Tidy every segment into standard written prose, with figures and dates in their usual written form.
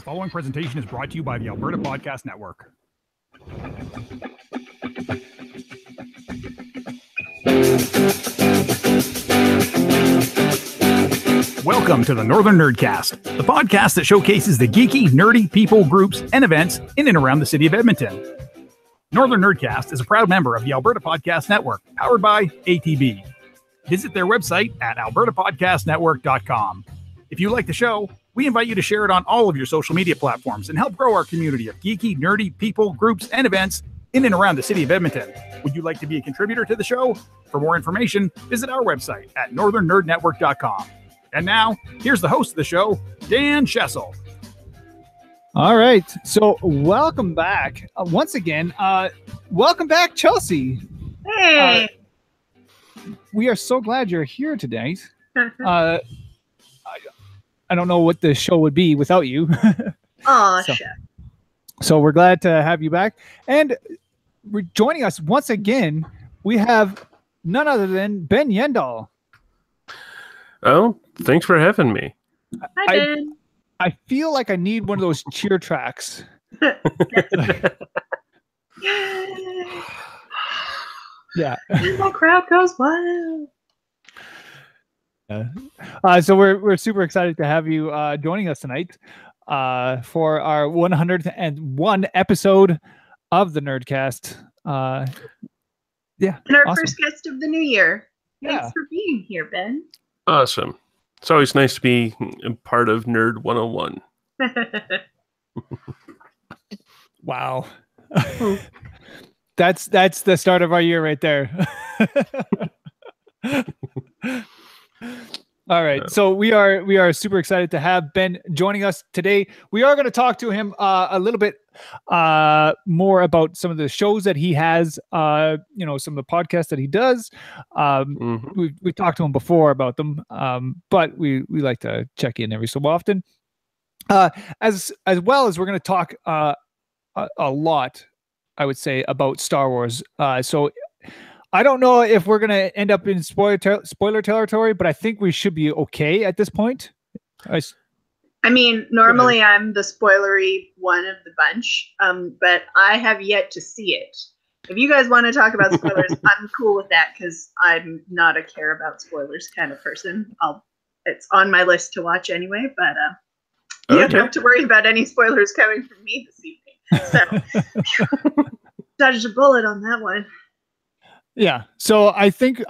following presentation is brought to you by the Alberta Podcast Network. Welcome to the Northern Nerdcast, the podcast that showcases the geeky, nerdy people, groups, and events in and around the city of Edmonton. Northern Nerdcast is a proud member of the Alberta Podcast Network, powered by ATB. Visit their website at albertapodcastnetwork.com. If you like the show, we invite you to share it on all of your social media platforms and help grow our community of geeky, nerdy people, groups, and events in and around the city of Edmonton. Would you like to be a contributor to the show? For more information, visit our website at northernnerdnetwork.com. And now, here's the host of the show, Dan Schessel. All right, so welcome back. Once again, welcome back, Chelsea. Hey! We are so glad you're here today. I don't know what the show would be without you. Oh, shit. So we're glad to have you back. And joining us once again, we have none other than Ben Yendall. Oh, thanks for having me. Hi, Ben. I feel like I need one of those cheer tracks. Yeah. And the crowd goes wild. So we're super excited to have you joining us tonight for our 101 episode of the Nerdcast. Yeah, And our awesome. first guest of the new year. Yeah. Thanks for being here, Ben. Awesome. It's always nice to be a part of Nerd 101. Wow. That's the start of our year right there. All right, so we are super excited to have Ben joining us today. We are going to talk to him a little bit more about some of the shows that he has, some of the podcasts that he does. We've talked to him before about them, but we like to check in every so often. As well as we're going to talk a lot, I would say, about Star Wars. So I don't know if we're going to end up in spoiler territory, but I think we should be okay at this point. I mean, normally I'm the spoilery one of the bunch, but I have yet to see it. If you guys want to talk about spoilers, I'm cool with that because I'm not a care about spoilers kind of person. It's on my list to watch anyway, but you don't have to worry about any spoilers coming from me this evening. So dodged a bullet on that one. Yeah, so I think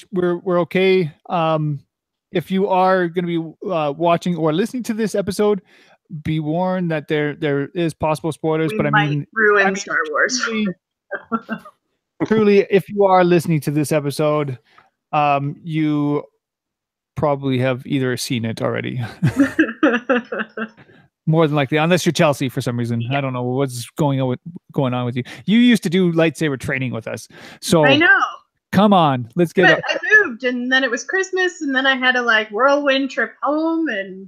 we're okay. If you are going to be watching or listening to this episode, be warned that there is possible spoilers. But I mean, ruin Star Wars. Truly, if you are listening to this episode, you probably have either seen it already. More than likely, unless you're Chelsea for some reason. I don't know what's going on with you. You used to do lightsaber training with us, so I know. Come on, let's get up. I moved, and then it was Christmas, and then I had a whirlwind trip home, and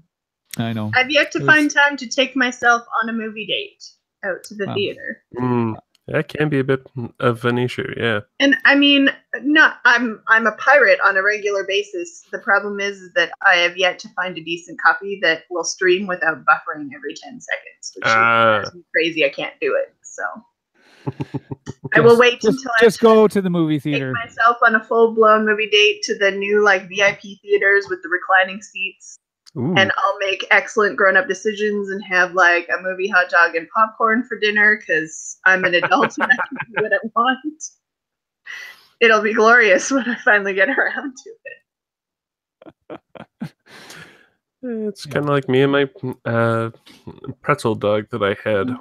I know I've yet to find time to take myself on a movie date out to the theater. That can be a bit of an issue, yeah. And I mean, I'm a pirate on a regular basis. The problem is that I have yet to find a decent copy that will stream without buffering every 10 seconds, which drives me crazy. I can't do it, so I will wait until I go to the movie theater. Take myself on a full-blown movie date to the new VIP theaters with the reclining seats. Ooh. And I'll make excellent grown-up decisions and have a movie hot dog and popcorn for dinner because I'm an adult and I can do what I want. It'll be glorious when I finally get around to it. It's kind of like me and my pretzel dog that I had.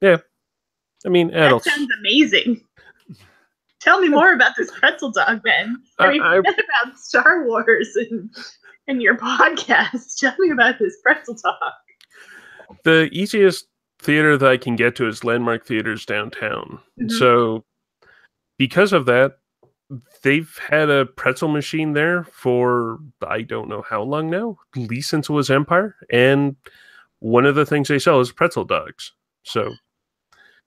Yeah. I mean, adults. That sounds amazing. Tell me more about this pretzel dog, Ben. Forget about Star Wars and your podcast. Tell me about this pretzel dog. The easiest theater that I can get to is Landmark Theaters downtown. Mm-hmm. So because of that, they've had a pretzel machine there for I don't know how long now, at least since it was Empire. And one of the things they sell is pretzel dogs. So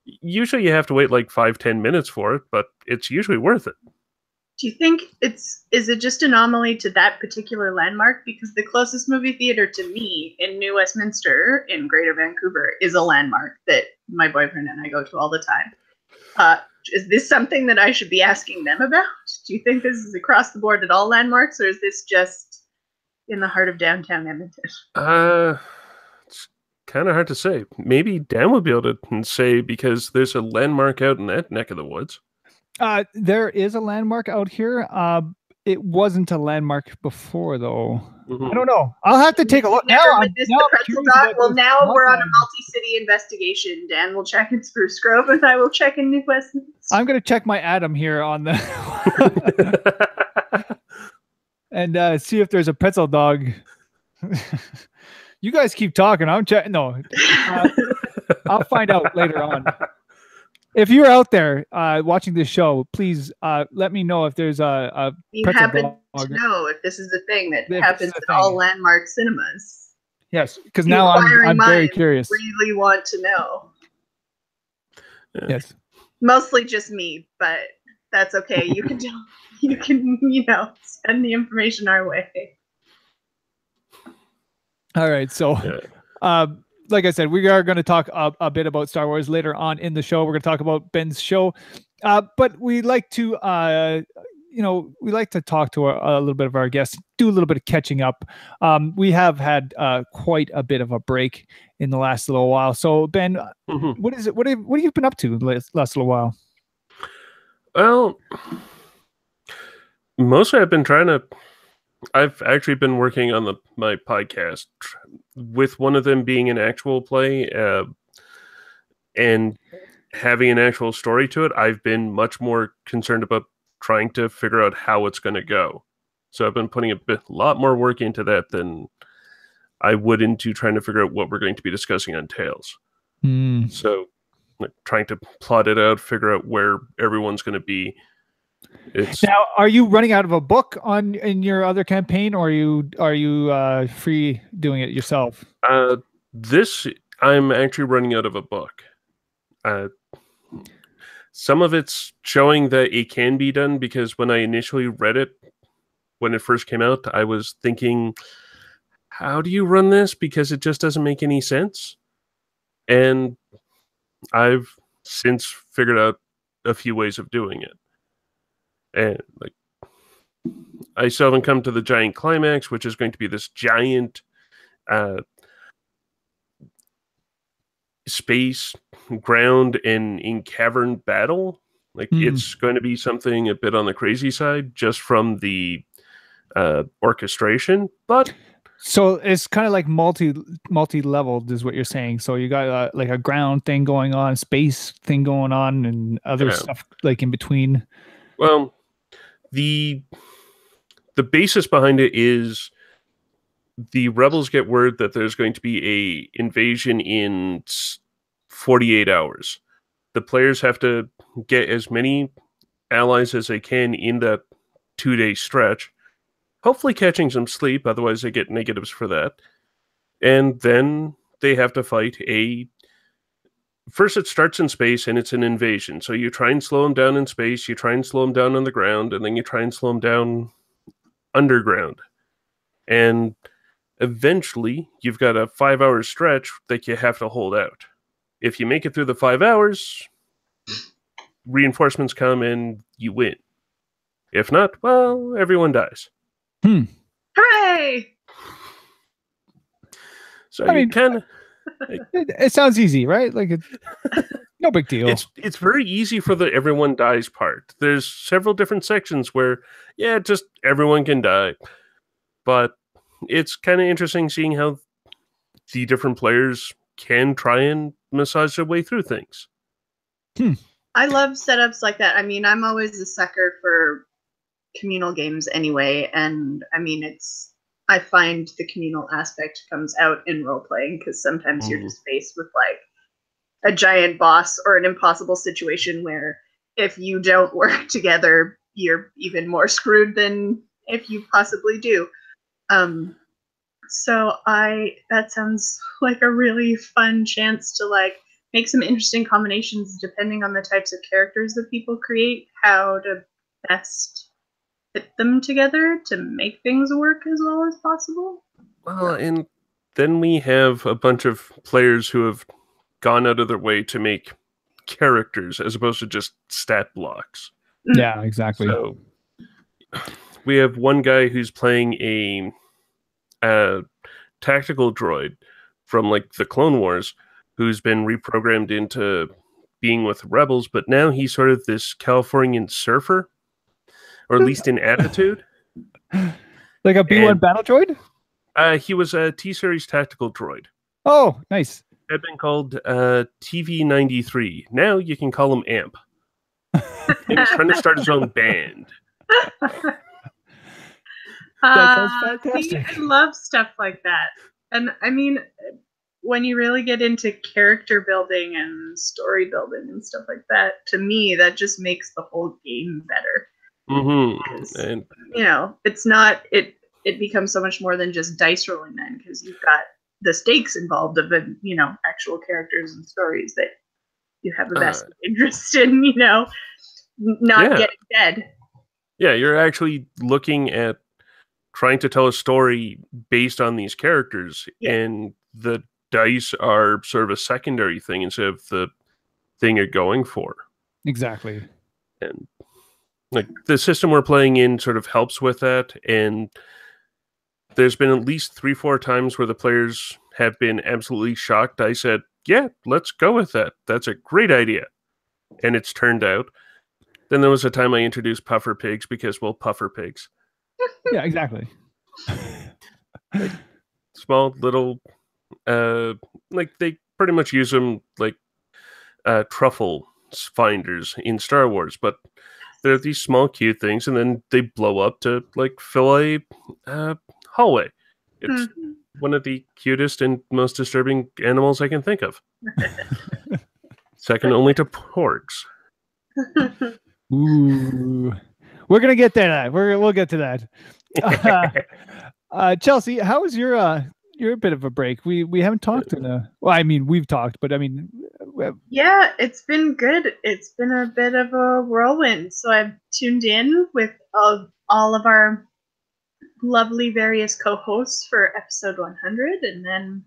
usually you have to wait 5-10 minutes for it, but it's usually worth it. Do you think is it just anomaly to that particular landmark? Because the closest movie theater to me in New Westminster in Greater Vancouver is a landmark that my boyfriend and I go to all the time. Is this something that I should be asking them about? Do you think this is across the board at all landmarks, or is this just in the heart of downtown Edmonton? It's kind of hard to say. Maybe Dan would be able to say, because there's a landmark out in that neck of the woods. There is a landmark out here. It wasn't a landmark before, though. Mm-hmm. I don't know. I'll have to take a look. Well, now we're on a multi-city investigation. Dan will check in Spruce Grove, and I will check in New Westminster. I'm going to check my Adam here on the and see if there's a pretzel dog. You guys keep talking. I'm checking. No, I'll find out later on. If you're out there watching this show, please let me know if there's a you happen to know if this is a thing that happens at all landmark cinemas. Yes, because now I'm very curious. Really want to know. Yes, mostly just me, but that's okay. You can send the information our way. All right, so. Like I said, we are going to talk a bit about Star Wars later on in the show. We're going to talk about Ben's show, but we like to, talk to a little bit of our guests, do a little bit of catching up. We have had quite a bit of a break in the last little while. So, Ben, what is it? What have you been up to the last little while? Well, mostly I've actually been working on my podcast, with one of them being an actual play and having an actual story to it. I've been much more concerned about trying to figure out how it's going to go. So I've been putting a lot more work into that than I would into trying to figure out what we're going to be discussing on Tales. So trying to plot it out, figure out where everyone's going to be. Now, are you running out of a book in your other campaign, or are you free doing it yourself? I'm actually running out of a book. Some of it's showing that it can be done, because when I initially read it, when it first came out, I was thinking, how do you run this? Because it just doesn't make any sense. And I've since figured out a few ways of doing it. And I still haven't come to the giant climax, which is going to be this giant space, ground, and in cavern battle. It's going to be something a bit on the crazy side, just from the orchestration. But so it's kind of like multi-leveled, is what you're saying. So you got like a ground thing going on, space thing going on, and other stuff like in between. Well, the basis behind it is the rebels get word that there's going to be a invasion in 48 hours. The players have to get as many allies as they can in that 2-day stretch, hopefully catching some sleep, otherwise they get negatives for that. And then they have to fight First, it starts in space, and it's an invasion. So you try and slow them down in space, you try and slow them down on the ground, and then you try and slow them down underground. And eventually, you've got a 5-hour stretch that you have to hold out. If you make it through the 5 hours, reinforcements come and you win. If not, well, everyone dies. Hooray! So you kind of... It sounds easy, right? No big deal. It's very easy for the everyone dies part. There's several different sections where, just everyone can die. But it's kind of interesting seeing how the different players can try and massage their way through things. I love setups like that. I mean, I'm always a sucker for communal games anyway. And I mean, I find the communal aspect comes out in role playing, because sometimes you're just faced with a giant boss or an impossible situation where if you don't work together, you're even more screwed than if you possibly do. So that sounds like a really fun chance to make some interesting combinations depending on the types of characters that people create, how to best fit them together to make things work as well as possible. Well, and then we have a bunch of players who have gone out of their way to make characters as opposed to just stat blocks. Yeah, exactly. So we have one guy who's playing a tactical droid from like the Clone Wars who's been reprogrammed into being with rebels, but now he's sort of this Californian surfer, or at least in attitude. Like a B1 battle droid? He was a T-Series tactical droid. Oh, nice. Had been called TV-93. Now you can call him Amp. And he's trying to start his own band. That sounds fantastic. I love stuff like that. And I mean, when you really get into character building and story building and stuff like that, to me, that just makes the whole game better. Mm-hmm. And you know, it's not, it becomes so much more than just dice rolling then, because you've got the stakes involved of the, you know, actual characters and stories that you have a vested interest in, you know, not getting dead. Yeah, you're actually looking at trying to tell a story based on these characters, and the dice are sort of a secondary thing instead of the thing you're going for. Exactly. And like the system we're playing in sort of helps with that, and there's been at least 3-4 times where the players have been absolutely shocked. I said, yeah, let's go with that. That's a great idea. And it's turned out. Then there was a time I introduced puffer pigs because, well, puffer pigs. Yeah, exactly. Like, small little, like they pretty much use them like truffle finders in Star Wars, but they're these small cute things, and then they blow up to like fill a hallway. It's one of the cutest and most disturbing animals I can think of. Second only to porgs. Ooh, we're gonna get there. We'll get to that. Chelsea, how was your bit of a break? We haven't talked in a. Well, I mean, we've talked, but I mean, yeah, it's been good. It's been a bit of a whirlwind. So I've tuned in with all of our lovely various co-hosts for episode 100, and then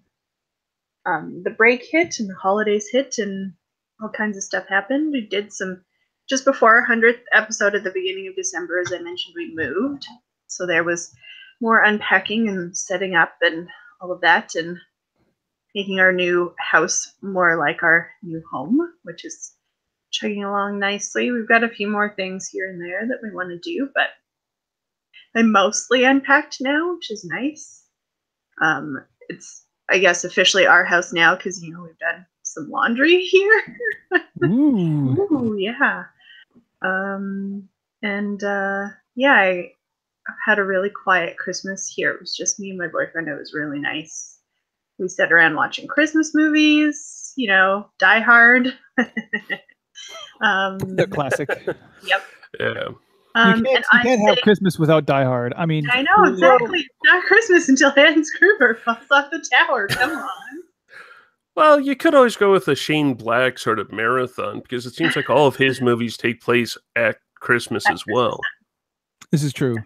the break hit and the holidays hit and all kinds of stuff happened. We did some just before our 100th episode at the beginning of December. As I mentioned, we moved, so there was more unpacking and setting up and all of that, and making our new house more like our new home, which is chugging along nicely. We've got a few more things here and there that we want to do, but I'm mostly unpacked now, which is nice. It's, I guess, officially our house now because, you know, we've done some laundry here. Ooh, yeah. I've had a really quiet Christmas here. It was just me and my boyfriend. It was really nice. We sat around watching Christmas movies, you know, Die Hard. the classic. Yep. Yeah. You can't have Christmas without Die Hard. I mean, I know, exactly. It's not Christmas until Hans Gruber falls off the tower. Come on. Well, you could always go with a Shane Black sort of marathon, because it seems like all of his movies take place at Christmas as well. This is true.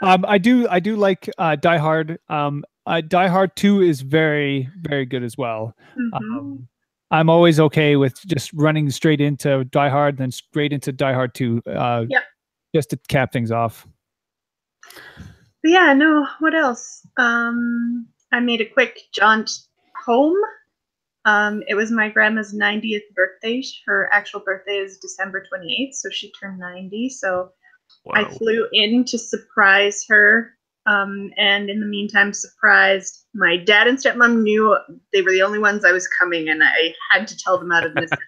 I do like Die Hard. Die Hard 2 is very, very good as well. Mm-hmm. I'm always okay with just running straight into Die Hard, then straight into Die Hard 2, just to cap things off. But yeah, no, what else? I made a quick jaunt home. It was my grandma's 90th birthday. Her actual birthday is December 28th, so she turned 90. So I flew in to surprise her. And in the meantime, surprised my dad and stepmom. Knew they were the only ones I was coming, and I had to tell them out of necessity.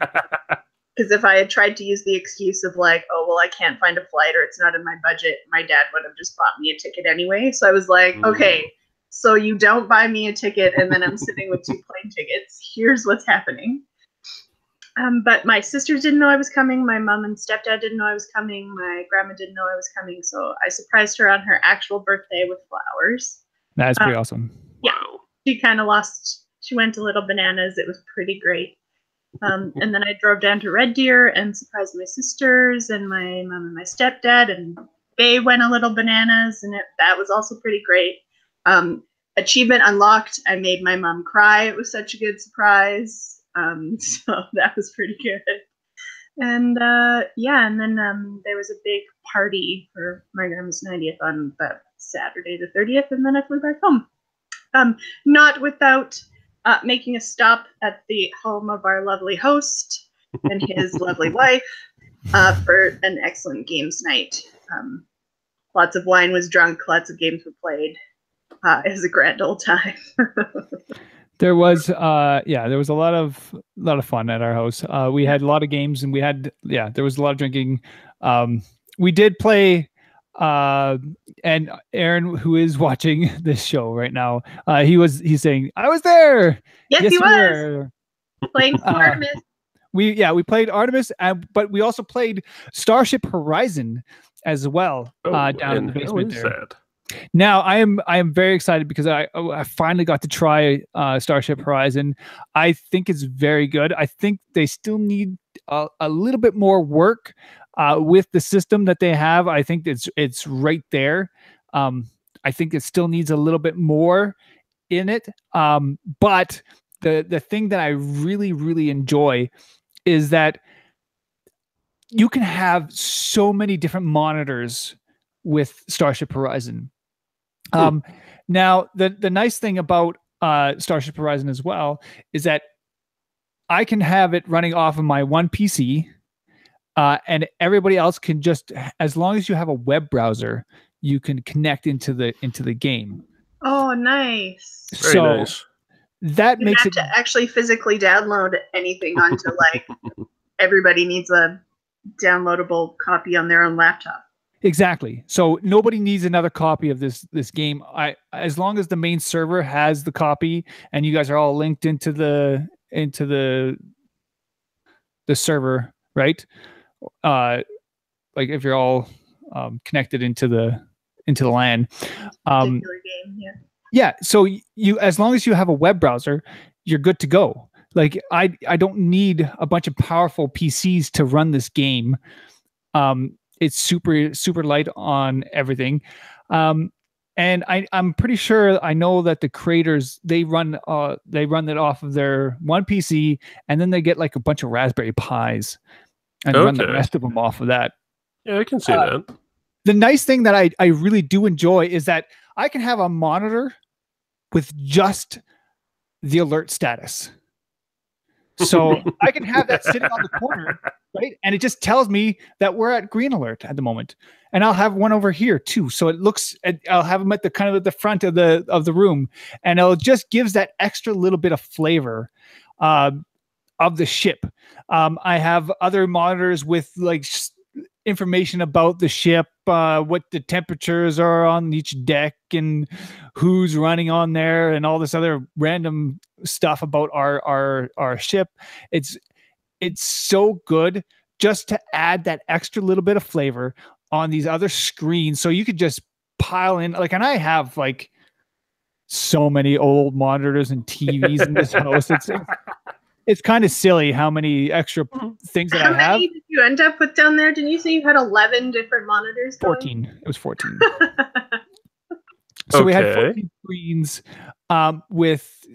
Because if I had tried to use the excuse of like, oh, well, I can't find a flight or it's not in my budget, my dad would have just bought me a ticket anyway. So I was like, okay, so you don't buy me a ticket and then I'm sitting with 2 plane tickets. Here's what's happening. But my sisters didn't know I was coming. My mom and stepdad didn't know I was coming. My grandma didn't know I was coming. So I surprised her on her actual birthday with flowers. That's pretty awesome. Yeah. She kind of she went a little bananas. It was pretty great. And then I drove down to Red Deer and surprised my sisters and my mom and my stepdad, and they went a little bananas, and that was also pretty great. Achievement unlocked. I made my mom cry. It was such a good surprise. So that was pretty good. And and then there was a big party for my grandma's 90th on that Saturday the 30th, and then I flew back home. Not without making a stop at the home of our lovely host and his lovely wife for an excellent games night. Lots of wine was drunk, lots of games were played. It was a grand old time. There was there was a lot of fun at our house. We had a lot of games, and there was a lot of drinking. We did play and Aaron, who is watching this show right now, he's saying, I was there. Yes, he was playing Artemis. We played Artemis, but we also played Starship Horizon as well down in the basement there. That? Now I am very excited because I finally got to try Starship Horizon. I think it's very good. I think they still need a little bit more work with the system that they have. I think it's right there. I think it still needs a little bit more in it. But the thing that I really, really enjoy is that you can have so many different monitors with Starship Horizon. Now, the nice thing about Starship Horizon as well is that I can have it running off of my one PC, and everybody else can just, as long as you have a web browser, you can connect into the game. Oh, nice! Very nice. That you makes it to actually physically download anything onto like everybody needs a downloadable copy on their own laptop. Exactly. So nobody needs another copy of this game. As long as the main server has the copy and you guys are all linked into the server, right? Like if you're all connected into the LAN. Game, yeah. Yeah. So you, as long as you have a web browser, you're good to go. Like I don't need a bunch of powerful PCs to run this game. It's super, super light on everything. And I'm pretty sure I know that the creators, they run it off of their one PC, and then they get like a bunch of Raspberry Pis and run the rest of them off of that. Yeah, I can see that. The nice thing that I really do enjoy is that I can have a monitor with just the alert status. So I can have that sitting on the corner, right? And it just tells me that we're at green alert at the moment. And I'll have one over here too. So it looks, I'll have them at the front of the room, and it just gives that extra little bit of flavor of the ship. I have other monitors with like information about the ship, what the temperatures are on each deck, and who's running on there, and all this other random stuff about our ship. It's so good just to add that extra little bit of flavor on these other screens, so you could just pile in like, and I have like so many old monitors and TVs in this house. It's kind of silly how many extra things that I have. How many did you end up with down there? Didn't you say you had 11 different monitors? 14. It was 14. So we had 14 screens with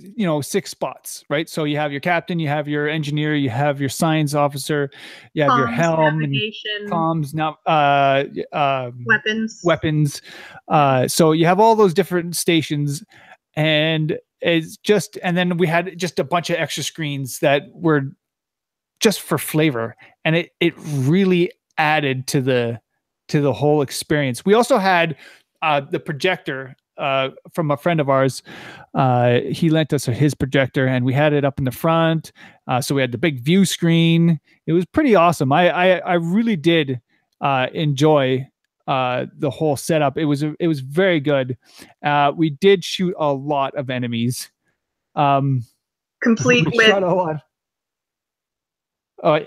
6 spots, right? So you have your captain, you have your engineer, you have your science officer, you have your helm, navigation, and comms, weapons. So you have all those different stations, and and then we had just a bunch of extra screens that were just for flavor, and it really added to the whole experience. We also had the projector from a friend of ours. He lent us his projector, and we had it up in the front. So we had the big view screen. It was pretty awesome. I really did enjoy the whole setup. It was very good. We did shoot a lot of enemies. Complete with shot a lot.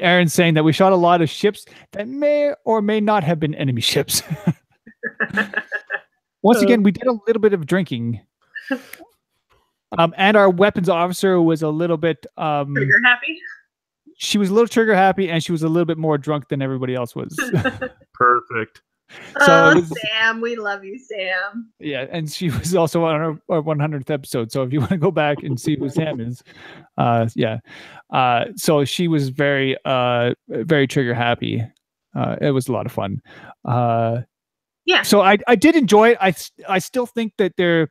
Aaron's saying that we shot a lot of ships that may or may not have been enemy ships. Once again, we did a little bit of drinking. And our weapons officer was a little bit trigger happy. she was a little trigger happy, and she was a little bit more drunk than everybody else was. Perfect. So Sam, we love you, Sam. Yeah, and she was also on our 100th episode. So if you want to go back and see who Sam is, so she was very trigger happy. It was a lot of fun. Yeah. So I did enjoy it. I still think that there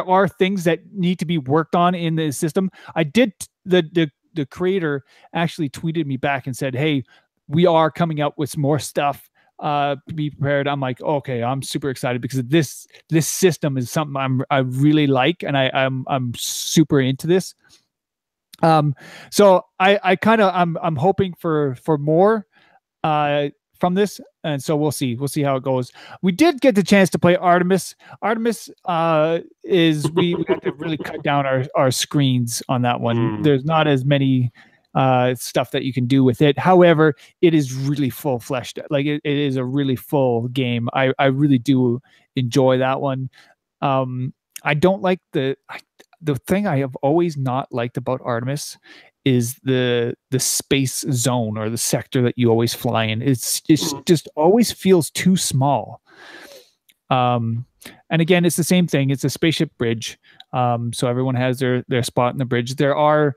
are things that need to be worked on in the system. I did the creator actually tweeted me back and said, "Hey, we are coming out with some more stuff. Be prepared." I'm like, okay, I'm super excited because this system is something I really like, and I'm super into this. So I'm hoping for more from this, and so we'll see how it goes. We did get the chance to play Artemis. Artemis is we have to really cut down our screens on that one. There's not as many stuff that you can do with it. However, it is really full fleshed. Like it is a really full game. I really do enjoy that one. I don't like the thing I have always not liked about Artemis is the space zone or the sector that you always fly in. It's just always feels too small. And again, it's the same thing. It's a spaceship bridge. So everyone has their spot in the bridge. There are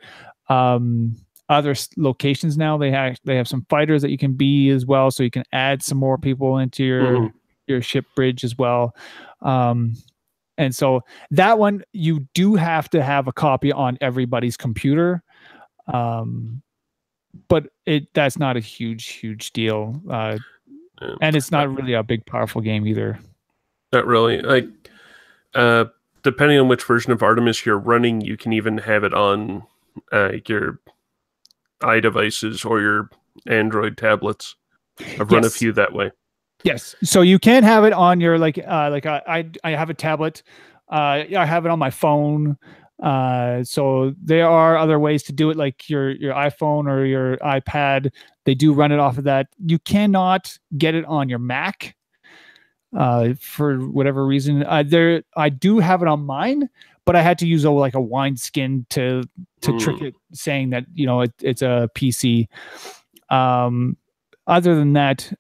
other locations now. They have some fighters that you can be as well, so you can add some more people into your ship bridge as well. And so that one you do have to have a copy on everybody's computer, but that's not a huge deal, and it's not really a big powerful game either. Not really. Like depending on which version of Artemis you're running, you can even have it on your iDevices or your Android tablets. I've run a few that way. Yes, so you can have it on your I have a tablet. I have it on my phone. So there are other ways to do it, like your iPhone or your iPad. They do run it off of that. You cannot get it on your Mac for whatever reason. I do have it on mine, but I had to use a wineskin to trick it, saying that it's a PC. Other than that,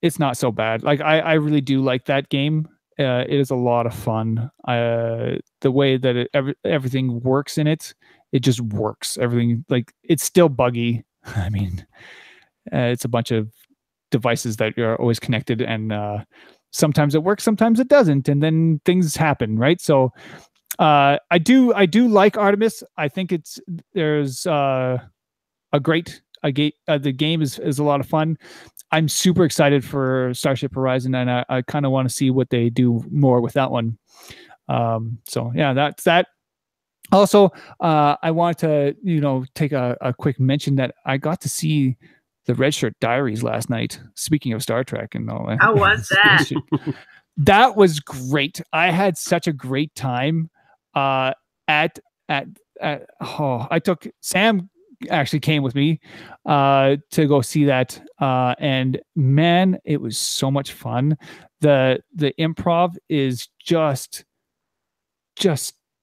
it's not so bad. Like I really do like that game. It is a lot of fun. The way that everything works in it just works. Everything, like, it's still buggy. I mean, it's a bunch of devices that are always connected, and sometimes it works, sometimes it doesn't, and then things happen, right? So I do like Artemis. I think there's the game is a lot of fun. I'm super excited for Starship Horizon, and I kind of want to see what they do more with that one. So yeah, that's that. Also, I want to take a quick mention that I got to see the Red Shirt Diaries last night. Speaking of Star Trek and all that. How was that? That was great. I had such a great time. I took Sam. Actually came with me to go see that, and man, it was so much fun. The improv is just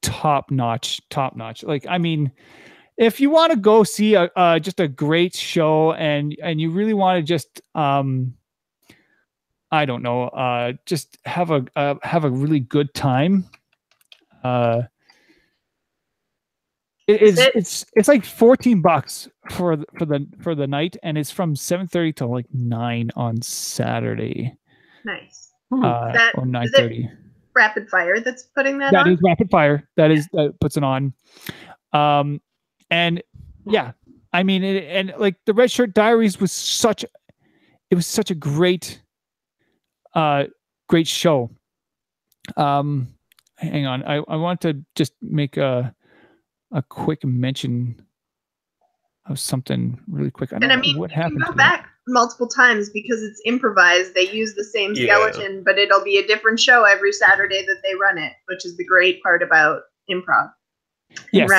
top notch. Like, I mean, if you want to go see just a great show, and you really want to just I don't know, just have a really good time, it's like $14 for the night, and it's from 7:30 to like 9 on Saturday. Nice. Or 9:30. Rapid Fire that's putting that on? That is Rapid Fire. That is puts it on. And yeah, I mean, and like the Red Shirt Diaries was such a great show. Hang on, I want to just make a quick mention of something really quick. I don't know what happened. You can go back multiple times because it's improvised. They use the same skeleton, but it'll be a different show every Saturday that they run it, which is the great part about improv. Yes.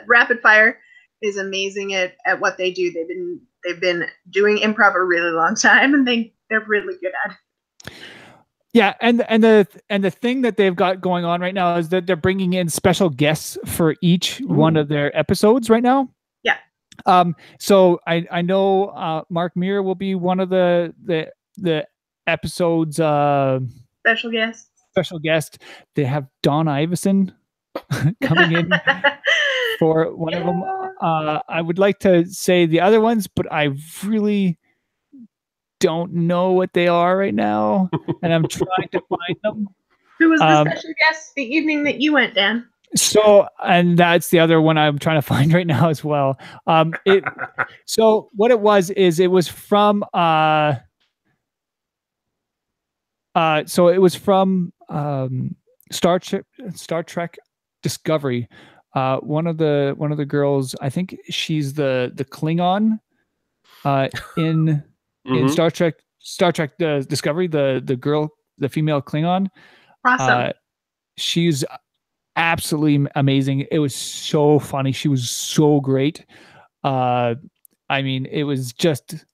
Rapid Fire is amazing at what they do. They've been doing improv a really long time, and they're really good at it. Yeah, and the thing that they've got going on right now is that they're bringing in special guests for each one of their episodes right now. Yeah. So I know Mark Meir will be one of the episode's special guest. They have Don Iverson coming in for one of them. I would like to say the other ones, but I really don't know what they are right now, and I'm trying to find them. Who was the special guest the evening that you went, Dan? So, and that's the other one I'm trying to find right now as well. So what it was is it was from Star Trek Discovery. One of the girls, I think she's the Klingon in Star Trek Discovery, the female Klingon. Awesome. She's absolutely amazing. It was so funny. She was so great. I mean, it was just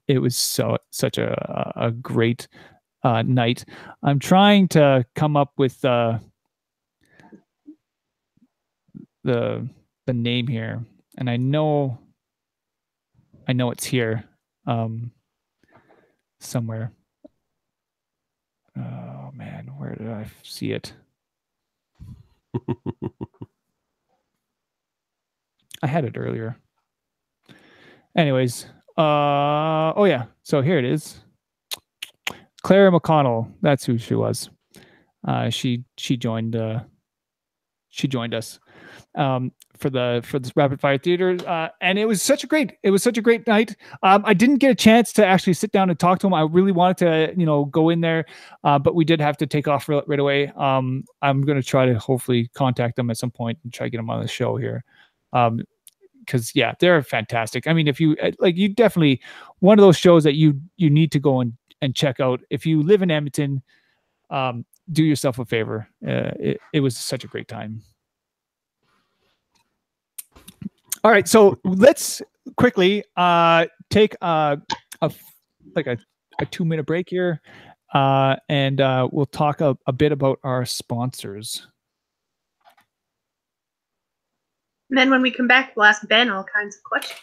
it was such a great night. I'm trying to come up with the name here, and I know it's here somewhere. Oh man, where did I see it? I had it earlier. Anyways, oh yeah, so here it is. Clara McConnell, that's who she was. She joined us for this rapid fire theater, and it was such a great night. I didn't get a chance to actually sit down and talk to him. I really wanted to go in there, but we did have to take off right away. I'm going to try to hopefully contact them at some point and try to get them on the show here, because yeah, they're fantastic. I mean, if you you definitely one of those shows that you need to go and check out if you live in Edmonton. Do yourself a favor. It was such a great time. All right, so let's quickly take a 2-minute break here, and we'll talk a bit about our sponsors. And then when we come back, we'll ask Ben all kinds of questions.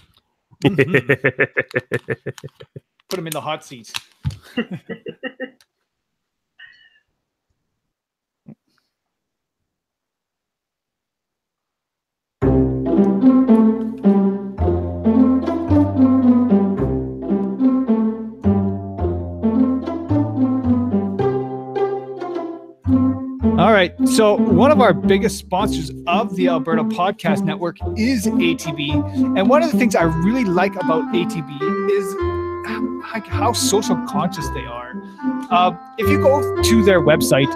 Put him in the hot seat. All right, so one of our biggest sponsors of the Alberta Podcast Network is ATB, and one of the things I really like about ATB is how social conscious they are. If you go to their website,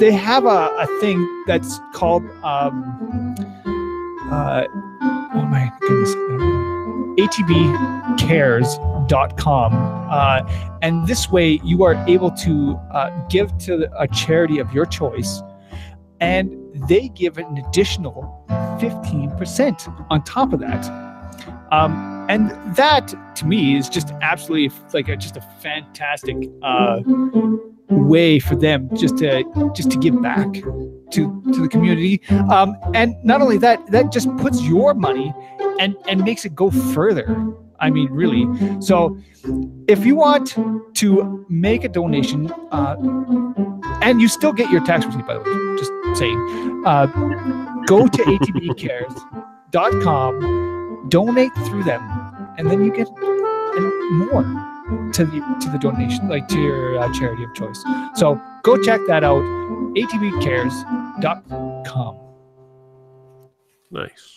they have a thing that's called oh my goodness, atbcares.com, and this way you are able to give to a charity of your choice, and they give an additional 15% on top of that. And that to me is just absolutely just a fantastic way for them just to give back to the community. And not only that just puts your money and makes it go further. I mean, really. So if you want to make a donation, and you still get your tax receipt, by the way, just saying, go to atbcares.com, donate through them, and then you get more to the donation, to your charity of choice. So go check that out, atbcares.com. Nice.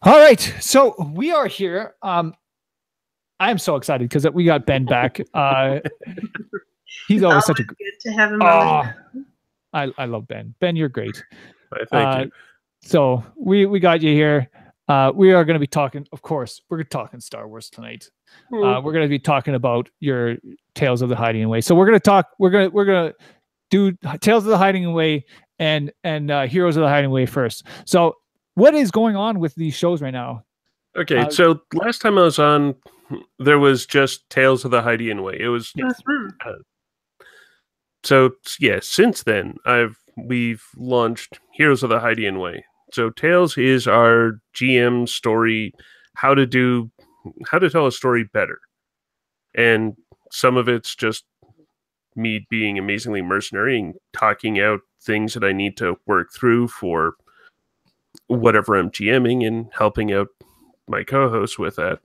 All right, so we are here. I'm so excited because we got Ben back. He's always such a good to have him on. I love Ben. Ben, you're great. Thank you. So we got you here. We are going to be talking, of course, we're talking Star Wars tonight. We're going to be talking about your Tales of the Hiding Away. So we're going to do Tales of the Hiding Away and Heroes of the Hiding Away first. So what is going on with these shows right now? Okay, so last time I was on, there was just Tales of the Hiding Away. It was so yeah. Since then, I've we've launched Heroes of the Hydian Way. So Tales is our GM story, how to tell a story better. And some of it's just me being amazingly mercenary and talking out things that I need to work through for whatever I'm GMing and helping out my co-hosts with that.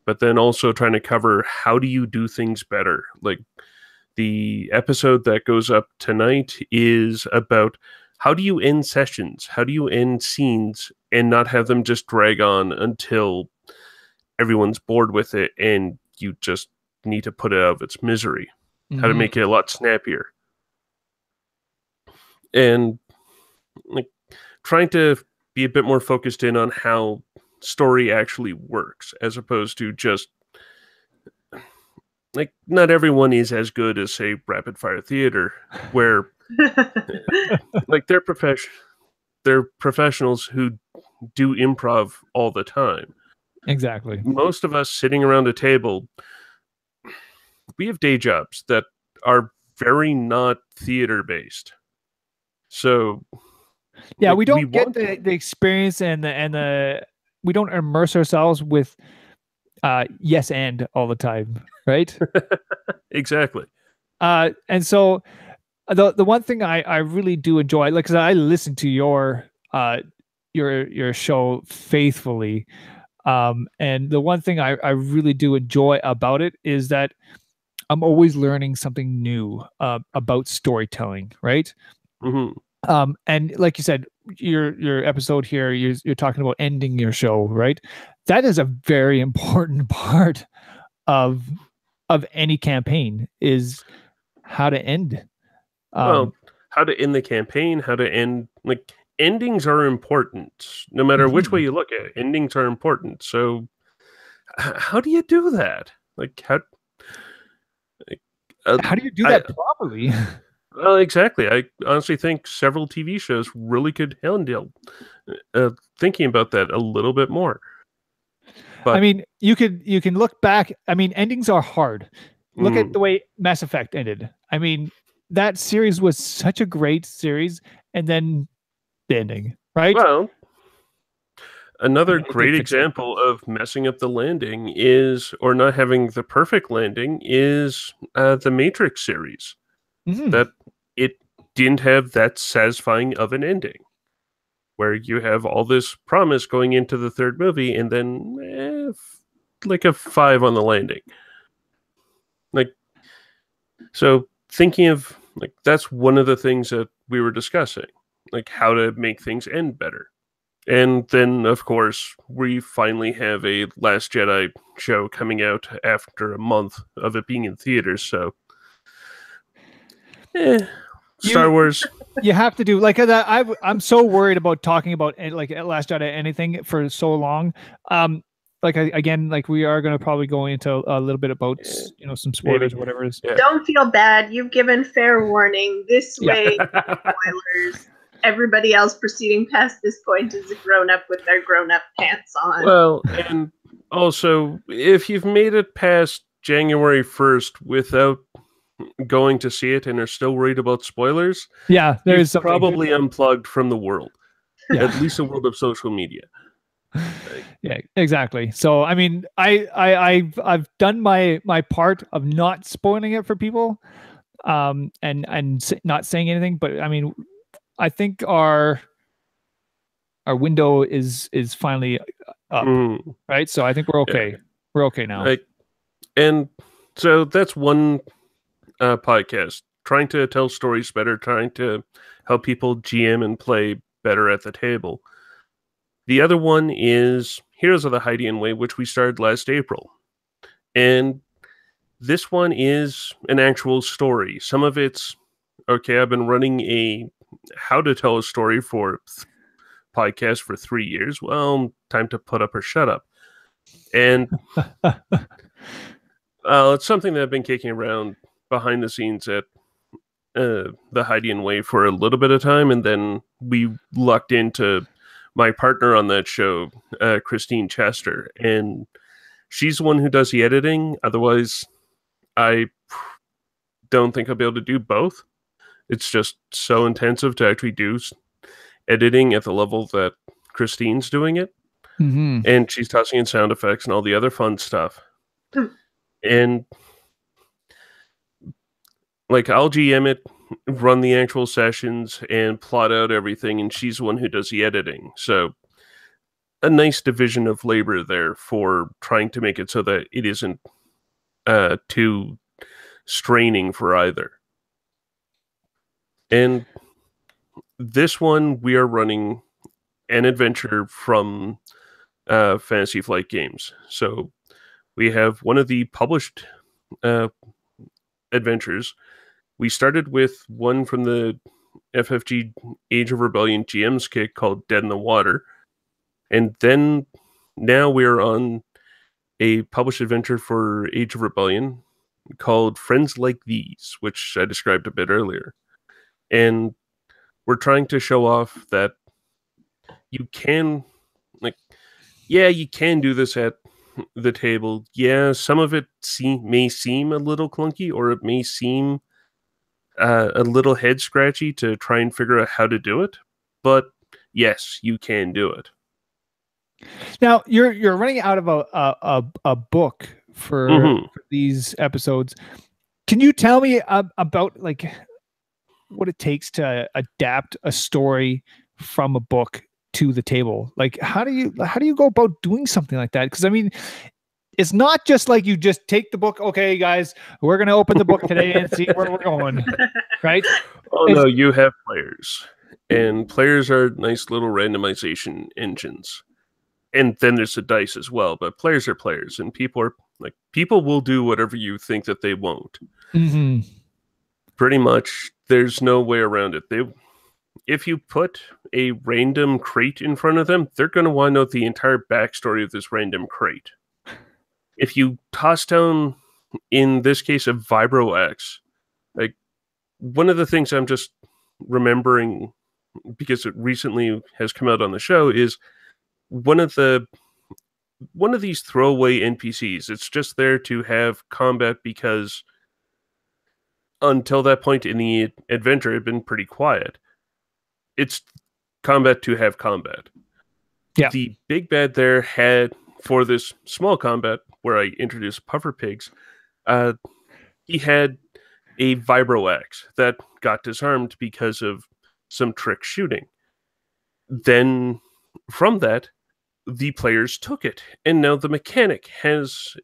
But then also trying to cover how do you do things better. Like the episode that goes up tonight is about how do you end sessions? How do you end scenes and not have them just drag on until everyone's bored with it and you just need to put it out of its misery? How to make it a lot snappier. And like trying to be a bit more focused in on how story actually works, as opposed to just like not everyone is as good as, say, rapid fire theater, where like they're professionals who do improv all the time. Exactly. Most of us sitting around a table, we have day jobs that are very not theater based. So yeah, like, we don't get the experience and the we don't immerse ourselves with yes and all the time, right? Exactly. And so the one thing I really do enjoy, like, 'cause I listen to your show faithfully, and the one thing I really do enjoy about it is that I'm always learning something new about storytelling, right? And like you said, your episode here, you're talking about ending your show, right? That is a very important part of any campaign, is how to end. Well, how to end the campaign, how to end, like, endings are important. No matter which way you look at it, endings are important. So how do you do that? Like, how do you do that properly? Well, exactly. I honestly think several TV shows really could handle thinking about that a little bit more. But I mean, you can look back. I mean, endings are hard. Look at the way Mass Effect ended. I mean, that series was such a great series, and then the ending, right? Well, another great example of messing up the landing is, or not having the perfect landing, is the Matrix series. That it didn't have that satisfying of an ending, where you have all this promise going into the third movie and then like a 5 on the landing. Like, so thinking of, like, that's one of the things that we were discussing, like how to make things end better. And then, of course, we finally have a Last Jedi show coming out after a month of it being in theaters, so Star Wars. You have to do like that. I'm so worried about talking about like Last Jedi anything for so long. Like again, like we are going to probably go into a little bit about some spoilers or whatever it is. Yeah. Don't feel bad. You've given fair warning. This way, spoilers. Everybody else proceeding past this point is a grown up with their grown up pants on. Well, and also, if you've made it past January 1st without going to see it and are still worried about spoilers, there's probably unplugged from the world, at least the world of social media. Yeah, exactly. So I mean, I've done my part of not spoiling it for people, and not saying anything. But I mean, I think our window is finally up, right? So I think we're okay. We're okay now. And so that's one podcast, trying to tell stories better, trying to help people GM and play better at the table. The other one is Heroes of the Hydian Way, which we started last April. And this one is an actual story. Some of it's, okay, I've been running a how to tell a story for podcast for 3 years. Well, time to put up or shut up. And it's something that I've been kicking around behind the scenes at the Hydian Way for a little bit of time. And then we lucked into my partner on that show, Christine Chester, and she's the one who does the editing. Otherwise, I don't think I'll be able to do both, It's just so intensive to actually do editing at the level that Christine's doing it. Mm-hmm. And she's tossing in sound effects and all the other fun stuff. And like, I'll GM it, run the actual sessions, and plot out everything, and she's the one who does the editing. So a nice division of labor there for trying to make it so that it isn't too straining for either. And this one, we are running an adventure from Fantasy Flight Games. So we have one of the published adventures. We started with one from the FFG Age of Rebellion GM's kit called Dead in the Water. And then now we're on a published adventure for Age of Rebellion called Friends Like These, which I described a bit earlier. And we're trying to show off that you can, you can do this at the table. Yeah, some of it may seem a little clunky, or it may seem a little head scratchy to try and figure out how to do it. But yes, you can do it. Now you're running out of a book for these episodes. Can you tell me about what it takes to adapt a story from a book to the table? Like, how do you go about doing something like that? Because I mean, it's not just like you just take the book. Okay, guys, we're going to open the book today and see where we're going, right? Oh no, you have players, and players are nice little randomization engines. And then there's the dice as well, but players are players, and people will do whatever you think that they won't. Mm-hmm. Pretty much, there's no way around it. If you put a random crate in front of them, they're going to want to know the entire backstory of this random crate. If you toss down, in this case, a Vibro-X, like, one of the things I'm just remembering, because it recently has come out on the show, is one of these throwaway NPCs. It's just there to have combat because until that point in the adventure, it had been pretty quiet. It's combat to have combat. Yeah. The big bad there had, for this small combat where I introduced puffer pigs, he had a Vibro-X that got disarmed because of some trick shooting. Then from that, the players took it, and now the mechanic has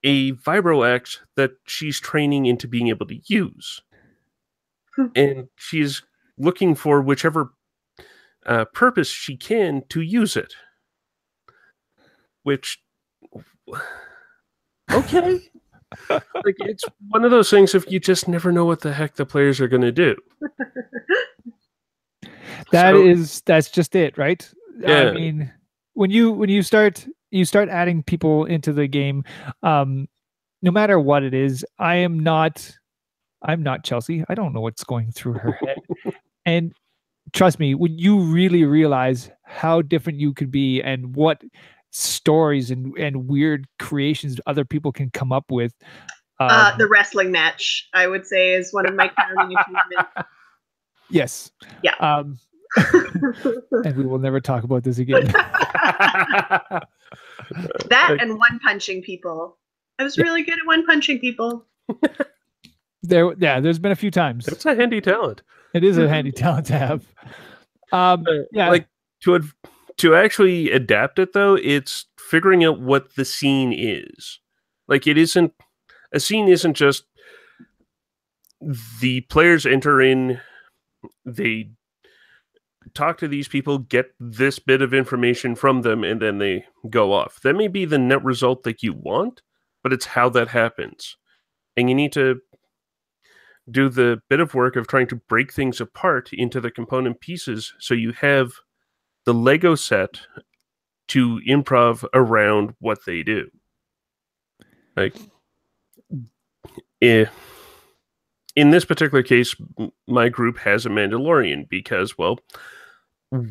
a Vibro-X that she's training into being able to use. And she's looking for whichever purpose she can to use it. Which, okay. It's one of those things if you just never know what the heck the players are going to do. That's just it, right? Yeah. I mean, when you start adding people into the game, no matter what it is, I'm not Chelsea. I don't know what's going through her head. And trust me, when you really realize how different you could be and what stories and weird creations other people can come up with. The wrestling match, I would say, is one of my crowning achievements. Yes. Yeah. And we will never talk about this again. That and one punching people. I was really good at one punching people. There's been a few times. It's a handy talent. It is a handy talent to have. Like, to actually adapt it, though, it's figuring out what the scene is. Like, a scene isn't just the players enter in, they talk to these people, get this bit of information from them, and then they go off. That may be the net result that you want, but it's how that happens. And you need to do the bit of work of trying to break things apart into the component pieces so you have the Lego set to improv around what they do. Like, in this particular case, my group has a Mandalorian because, well,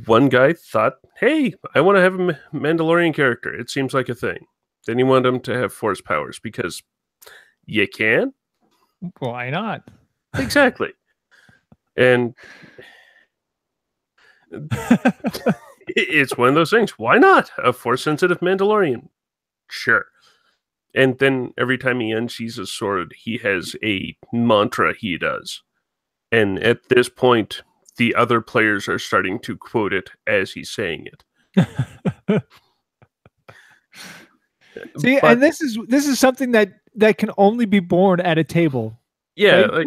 one guy thought, hey, I want to have a Mandalorian character. It seems like a thing. Then he wanted him to have force powers because you can. Why not? Exactly. And it's one of those things. Why not? A Force-sensitive Mandalorian. Sure. And then every time he unsheathes his sword, he has a mantra he does. And at this point, the other players are starting to quote it as he's saying it. See, and this is something that can only be born at a table. Yeah, right? like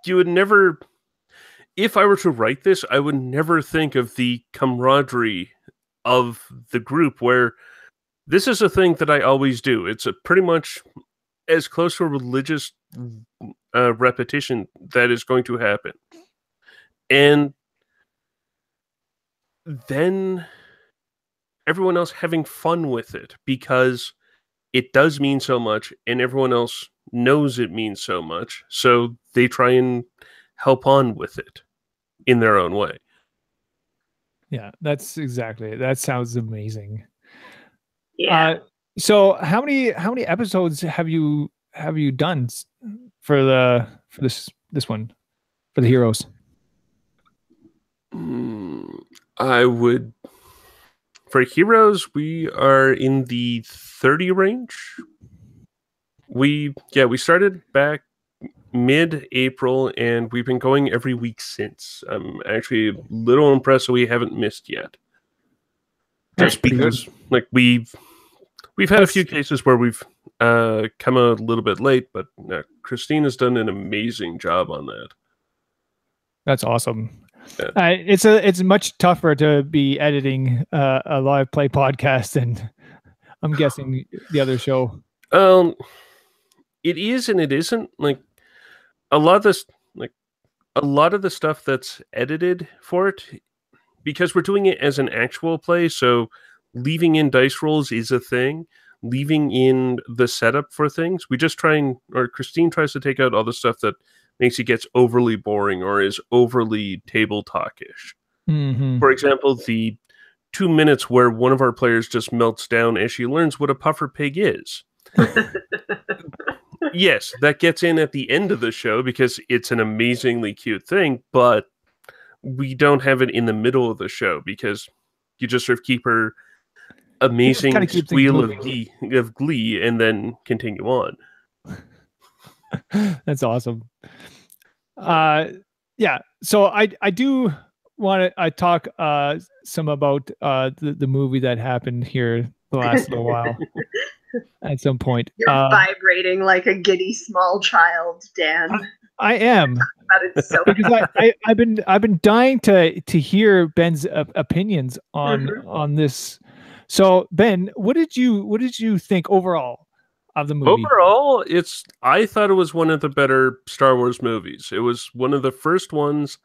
you would never. If I were to write this, I would never think of the camaraderie of the group. Where this is a thing that I always do. It's a pretty much as close to a religious repetition that is going to happen, and then everyone else having fun with it because it does mean so much and everyone else knows it means so much, so they try and help on with it in their own way. Yeah, that's exactly it. That sounds amazing. Yeah. So how many episodes have you done for this one for the heroes? I would, for heroes, we are in the 30 range. We started back mid-April and we've been going every week since. I'm actually a little impressed that we haven't missed yet. Just because like we've had a few cases where we've come a little bit late, but Christine has done an amazing job on that. That's awesome. Yeah. It's much tougher to be editing a live play podcast than I'm guessing the other show. It is and it isn't. Like a lot of the stuff that's edited for it, because we're doing it as an actual play, so leaving in dice rolls is a thing. Leaving in the setup for things, we just Christine tries to take out all the stuff that makes it gets overly boring or is overly table talkish. Mm-hmm. For example, the 2 minutes where one of our players just melts down as she learns what a puffer pig is. Yes, that gets in at the end of the show because it's an amazingly cute thing, but we don't have it in the middle of the show because you just sort of keep her amazing squeal of glee and then continue on. That's awesome. Yeah. So I do want to talk some about the movie that happened here the last little while. At some point, you're vibrating like a giddy small child, Dan. I am. So because I've been dying to hear Ben's opinions on this. So Ben, what did you think overall of the movie? Overall, I thought it was one of the better Star Wars movies. It was one of the first ones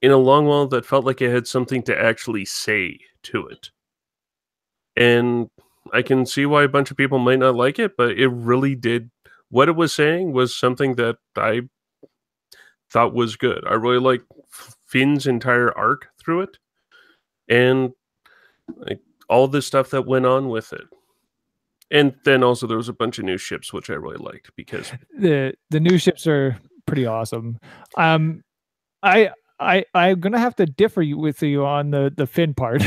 in a long while that felt like it had something to actually say to it. And I can see why a bunch of people might not like it, but it really did. What it was saying was something that I thought was good. I really liked Finn's entire arc through it, and like all the stuff that went on with it. And then also there was a bunch of new ships, which I really liked because the new ships are pretty awesome. I'm gonna have to differ with you on the Finn part.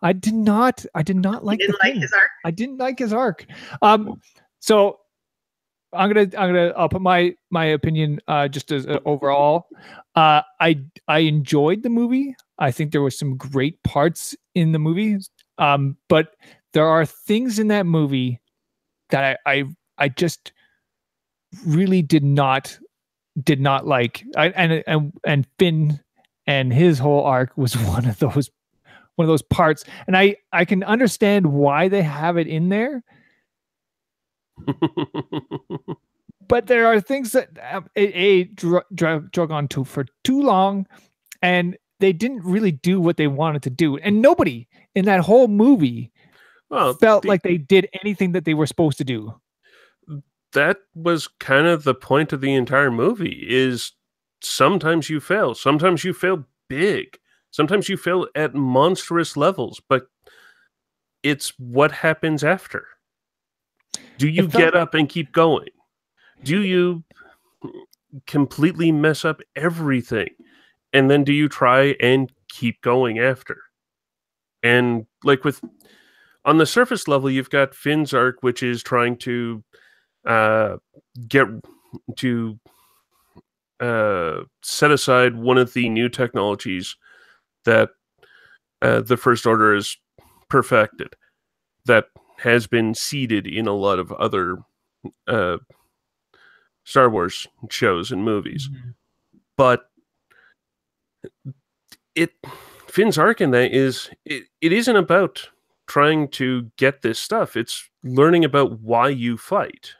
I did not like his arc. I didn't like his arc. So I'll put my opinion just as overall. I enjoyed the movie. I think there were some great parts in the movie. But there are things in that movie that I just really did not like. And Finn and his whole arc was one of those parts, and I can understand why they have it in there. But there are things that drug on for too long, and they didn't really do what they wanted to do. And nobody in that whole movie felt like they did anything that they were supposed to do. That was kind of the point of the entire movie, is sometimes you fail. Sometimes you fail big. Sometimes you fail at monstrous levels, but it's what happens after. Do you get up and keep going? Do you completely mess up everything? And then do you try and keep going after? And like on the surface level, you've got Finn's arc, which is trying to get to set aside one of the new technologies that the First Order has perfected, that has been seeded in a lot of other Star Wars shows and movies. Mm-hmm. But Finn's arc in that is, it isn't about trying to get this stuff. It's learning about why you fight.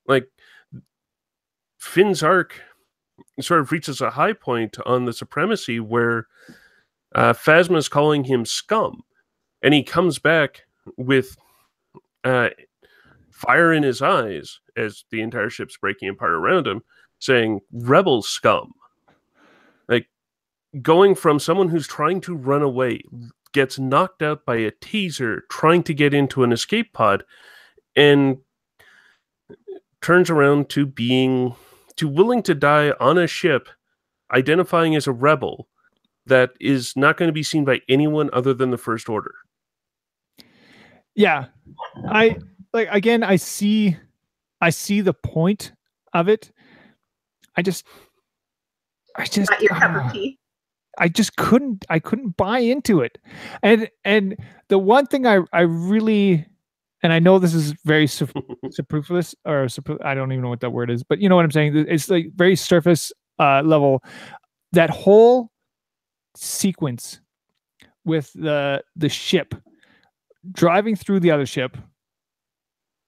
Like, Finn's arc sort of reaches a high point on the Supremacy where Phasma's calling him scum, and he comes back with fire in his eyes as the entire ship's breaking apart around him, saying, "Rebel scum." Like, going from someone who's trying to run away, gets knocked out by a taser trying to get into an escape pod, and turns around to being willing to die on a ship, identifying as a rebel that is not going to be seen by anyone other than the First Order. Yeah. I see the point of it. I just not your cup of tea. I couldn't buy into it. And the one thing I really, and I know this is very superfluous, or I don't even know what that word is, but you know what I'm saying? It's like very surface level. That whole sequence with the ship driving through the other ship,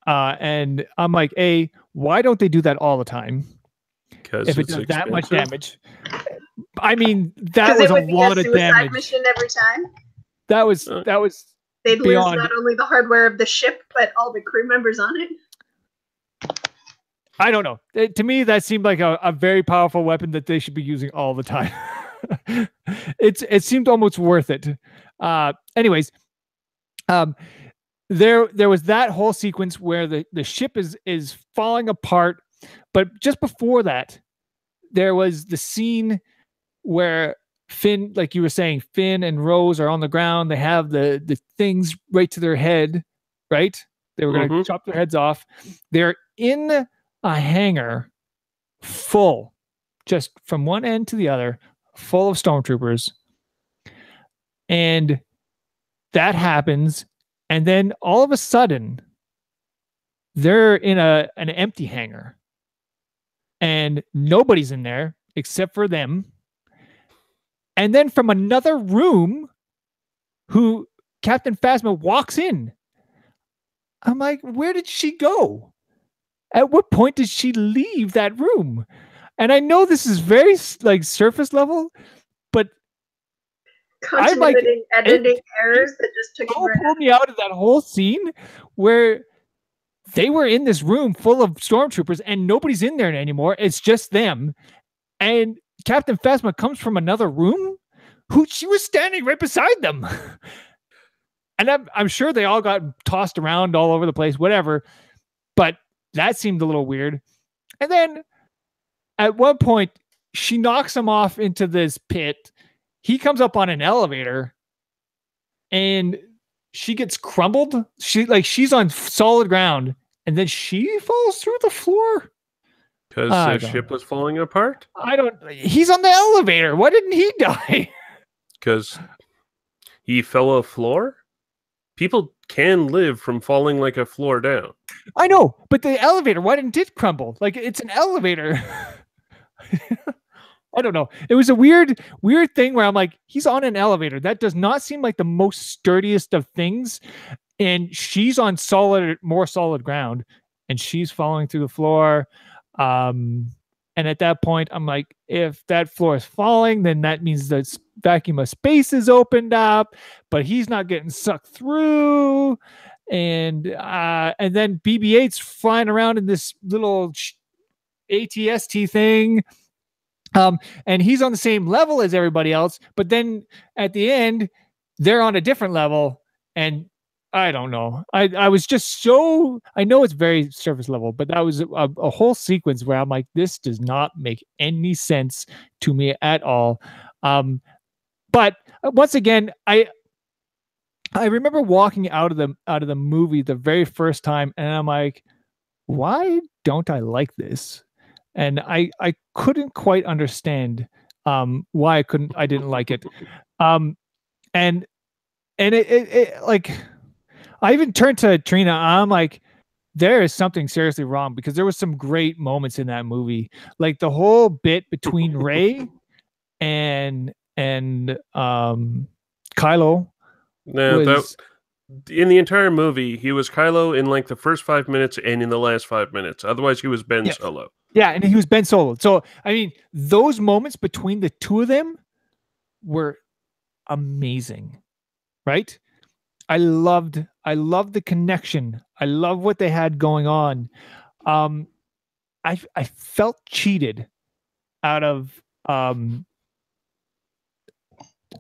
and I'm like, why don't they do that all the time? Because if it does that much damage. I mean, that was a lot of damage. Mission every time. That was they'd beyond. Lose not only the hardware of the ship, but all the crew members on it. I don't know. To me, that seemed like a very powerful weapon that they should be using all the time. It seemed almost worth it. Anyways, there was that whole sequence where the ship is falling apart, but just before that, there was the scene where Finn, like you were saying, Finn and Rose are on the ground. They have the things right to their head, right? They were going to chop their heads off. They're in a hangar full, just from one end to the other, full of stormtroopers. And that happens. And then all of a sudden, they're in an empty hangar. And nobody's in there except for them. And then from another room, Captain Phasma walks in. I'm like, where did she go? At what point did she leave that room? And I know this is very like surface level, but continuity editing errors that just took pulled me out of that whole scene where they were in this room full of stormtroopers and nobody's in there anymore. It's just them. And Captain Phasma comes from another room she was standing right beside them. And I'm sure they all got tossed around all over the place, whatever. But that seemed a little weird. And then at one point, she knocks him off into this pit. He comes up on an elevator and she gets crumbled. She's on solid ground and then she falls through the floor. Because the ship was falling apart? He's on the elevator. Why didn't he die? Because he fell a floor? People can live from falling like a floor down. I know, but the elevator, why didn't it crumble? Like, it's an elevator. I don't know. It was a weird thing where I'm like, he's on an elevator. That does not seem like the most sturdiest of things. And she's on more solid ground. And she's falling through the floor. And at that point, I'm like, if that floor is falling, then that means the vacuum of space is opened up, but he's not getting sucked through. And then BB-8's flying around in this little ATST thing. And he's on the same level as everybody else, but then at the end, they're on a different level, and I don't know. I was just so, I know it's very surface level, but that was a whole sequence where I'm like, this does not make any sense to me at all. But once again, I remember walking out of the movie the very first time, and I'm like, why don't I like this? And I couldn't quite understand why I didn't like it. And it like, I even turned to Trina. I'm like, there is something seriously wrong, because there was some great moments in that movie, like the whole bit between Rey and Kylo No, was, in the entire movie, he was Kylo in like the first 5 minutes and in the last 5 minutes. Otherwise, he was Ben yeah, Solo. yeah, and he was Ben Solo. So I mean, those moments between the two of them were amazing, right? I loved the connection. I love what they had going on. I felt cheated out of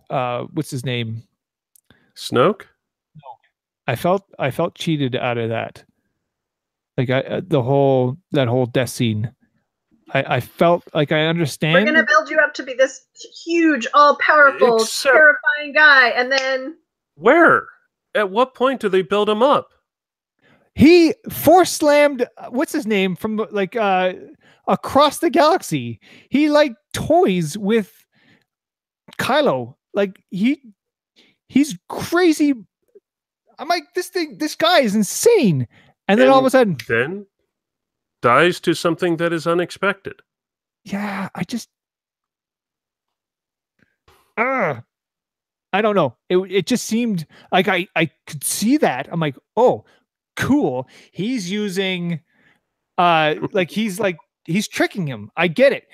what's his name? Snoke? I felt cheated out of that. Like that whole death scene. I felt like I understand. We're gonna build you up to be this huge, all-powerful, terrifying guy, and then where? At what point do they build him up? He force slammed what's his name from like across the galaxy. He like toys with Kylo. Like he's crazy. I'm like, this guy is insane. And then all of a sudden, then dies to something that is unexpected. Yeah, I just I don't know. It just seemed like I could see that. I'm like, oh, cool. He's using like he's tricking him. I get it.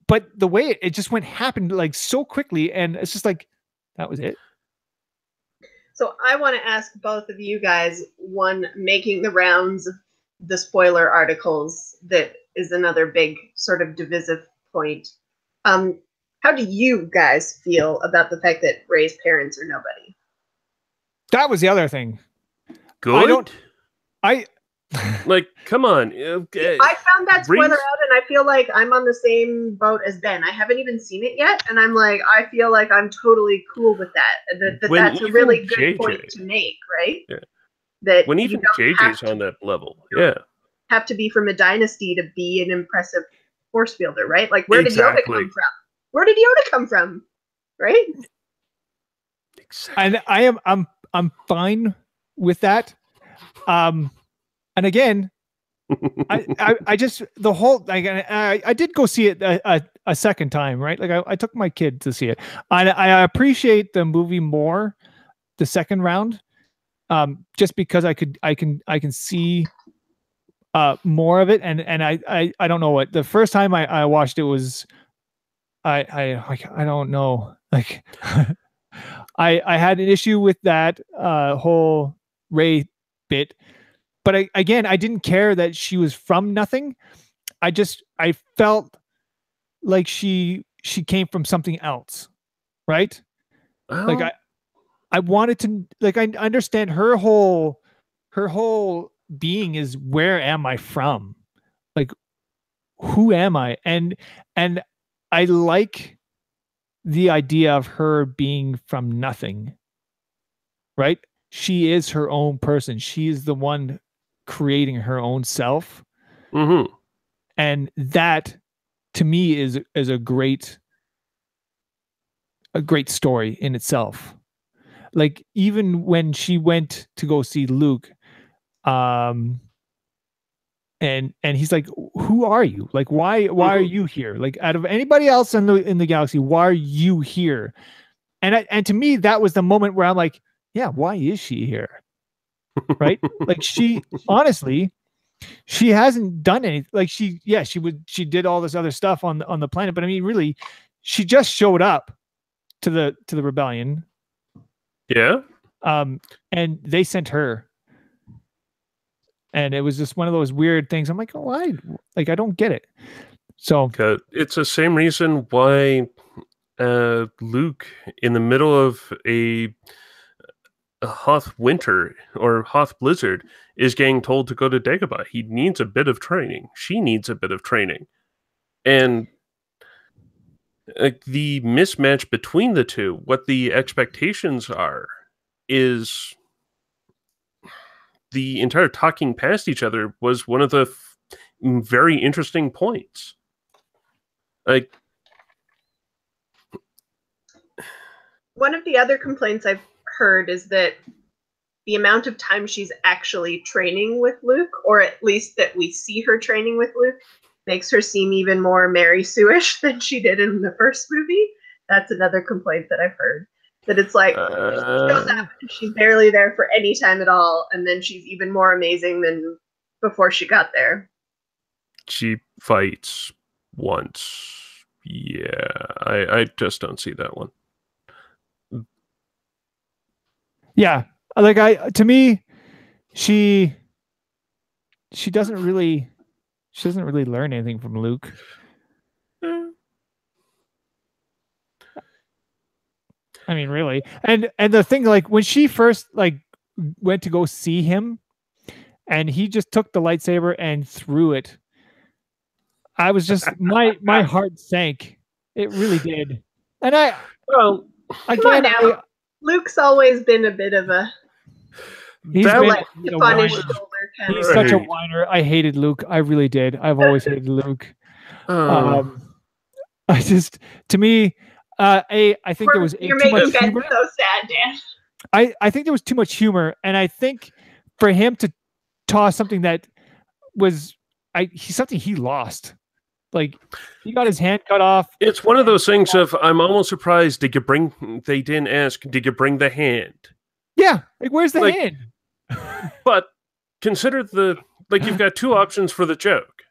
But the way it just happened like so quickly, and it's just like, that was it. So I want to ask both of you guys, one, making the rounds of the spoiler articles, that is another big sort of divisive point. How do you guys feel about the fact that Rey's parents are nobody? That was the other thing. Good. Like, come on. Okay. I found that spoiler out, and I feel like I'm on the same boat as Ben. I haven't even seen it yet, and I'm like, I feel like I'm totally cool with that. That's a really good point to make, right? Yeah. That when even JJ's on that level, yeah, have to be from a dynasty to be an impressive force fielder, right? Like, where did Yoda come from? Where did Yoda come from? Right? Exactly. And I'm fine with that. And again, I just, the whole, like, I did go see it a second time, right? Like I took my kid to see it. I appreciate the movie more the second round, just because I can see more of it, and I don't know what the first time I watched it was, I don't know, like I had an issue with that whole Rey bit. But I didn't care that she was from nothing. I felt like she came from something else, right? Oh. Like I wanted to, like, I understand her whole being is, where am I from? Like, who am I? And I like the idea of her being from nothing, right? She is her own person. She is the one creating her own self. Mm-hmm. And that, to me, is a great story in itself. Like, even when she went to go see Luke, and he's like, who are you? Like, why are you here? Like, out of anybody else in the galaxy, why are you here? And to me, that was the moment where I'm like, yeah, why is she here? Right? Like, she honestly, she hasn't done anything. Like, she did all this other stuff on the planet, but I mean, really, she just showed up to the rebellion. Yeah. And they sent her. And it was just one of those weird things. I'm like, oh, why? Like, I don't get it. So it's the same reason why Luke, in the middle of a Hoth Winter or Hoth Blizzard is getting told to go to Dagobah. He needs a bit of training. She needs a bit of training. And the mismatch between the two, what the expectations are, is the entire talking past each other was one of the very interesting points. Like, one of the other complaints I've heard is that the amount of time she's actually training with Luke, or at least that we see her training with Luke, makes her seem even more Mary Sue-ish than she did in the first movie. That's another complaint that I've heard. That it's like, she shows up, she's barely there for any time at all, and then she's even more amazing than before she got there. She fights once. Yeah, I just don't see that one. Yeah, like to me, she doesn't really learn anything from Luke. I mean, really, and the thing, like when she first like went to go see him, and he just took the lightsaber and threw it. I was just my heart sank. It really did, and again, Luke's always been a bit of a. He's like on his shoulder. He's such a whiner. I hated Luke. I really did. I've always hated Luke. I just, to me, I think there was you're too making much Ben humor. so sad, Dan. I think there was too much humor, and I think for him to toss something that was something he lost. Like, he got his hand cut off. It's one of those things of, I'm almost surprised they didn't ask, did you bring the hand? Yeah, like where's the hand? But consider you've got two options for the joke.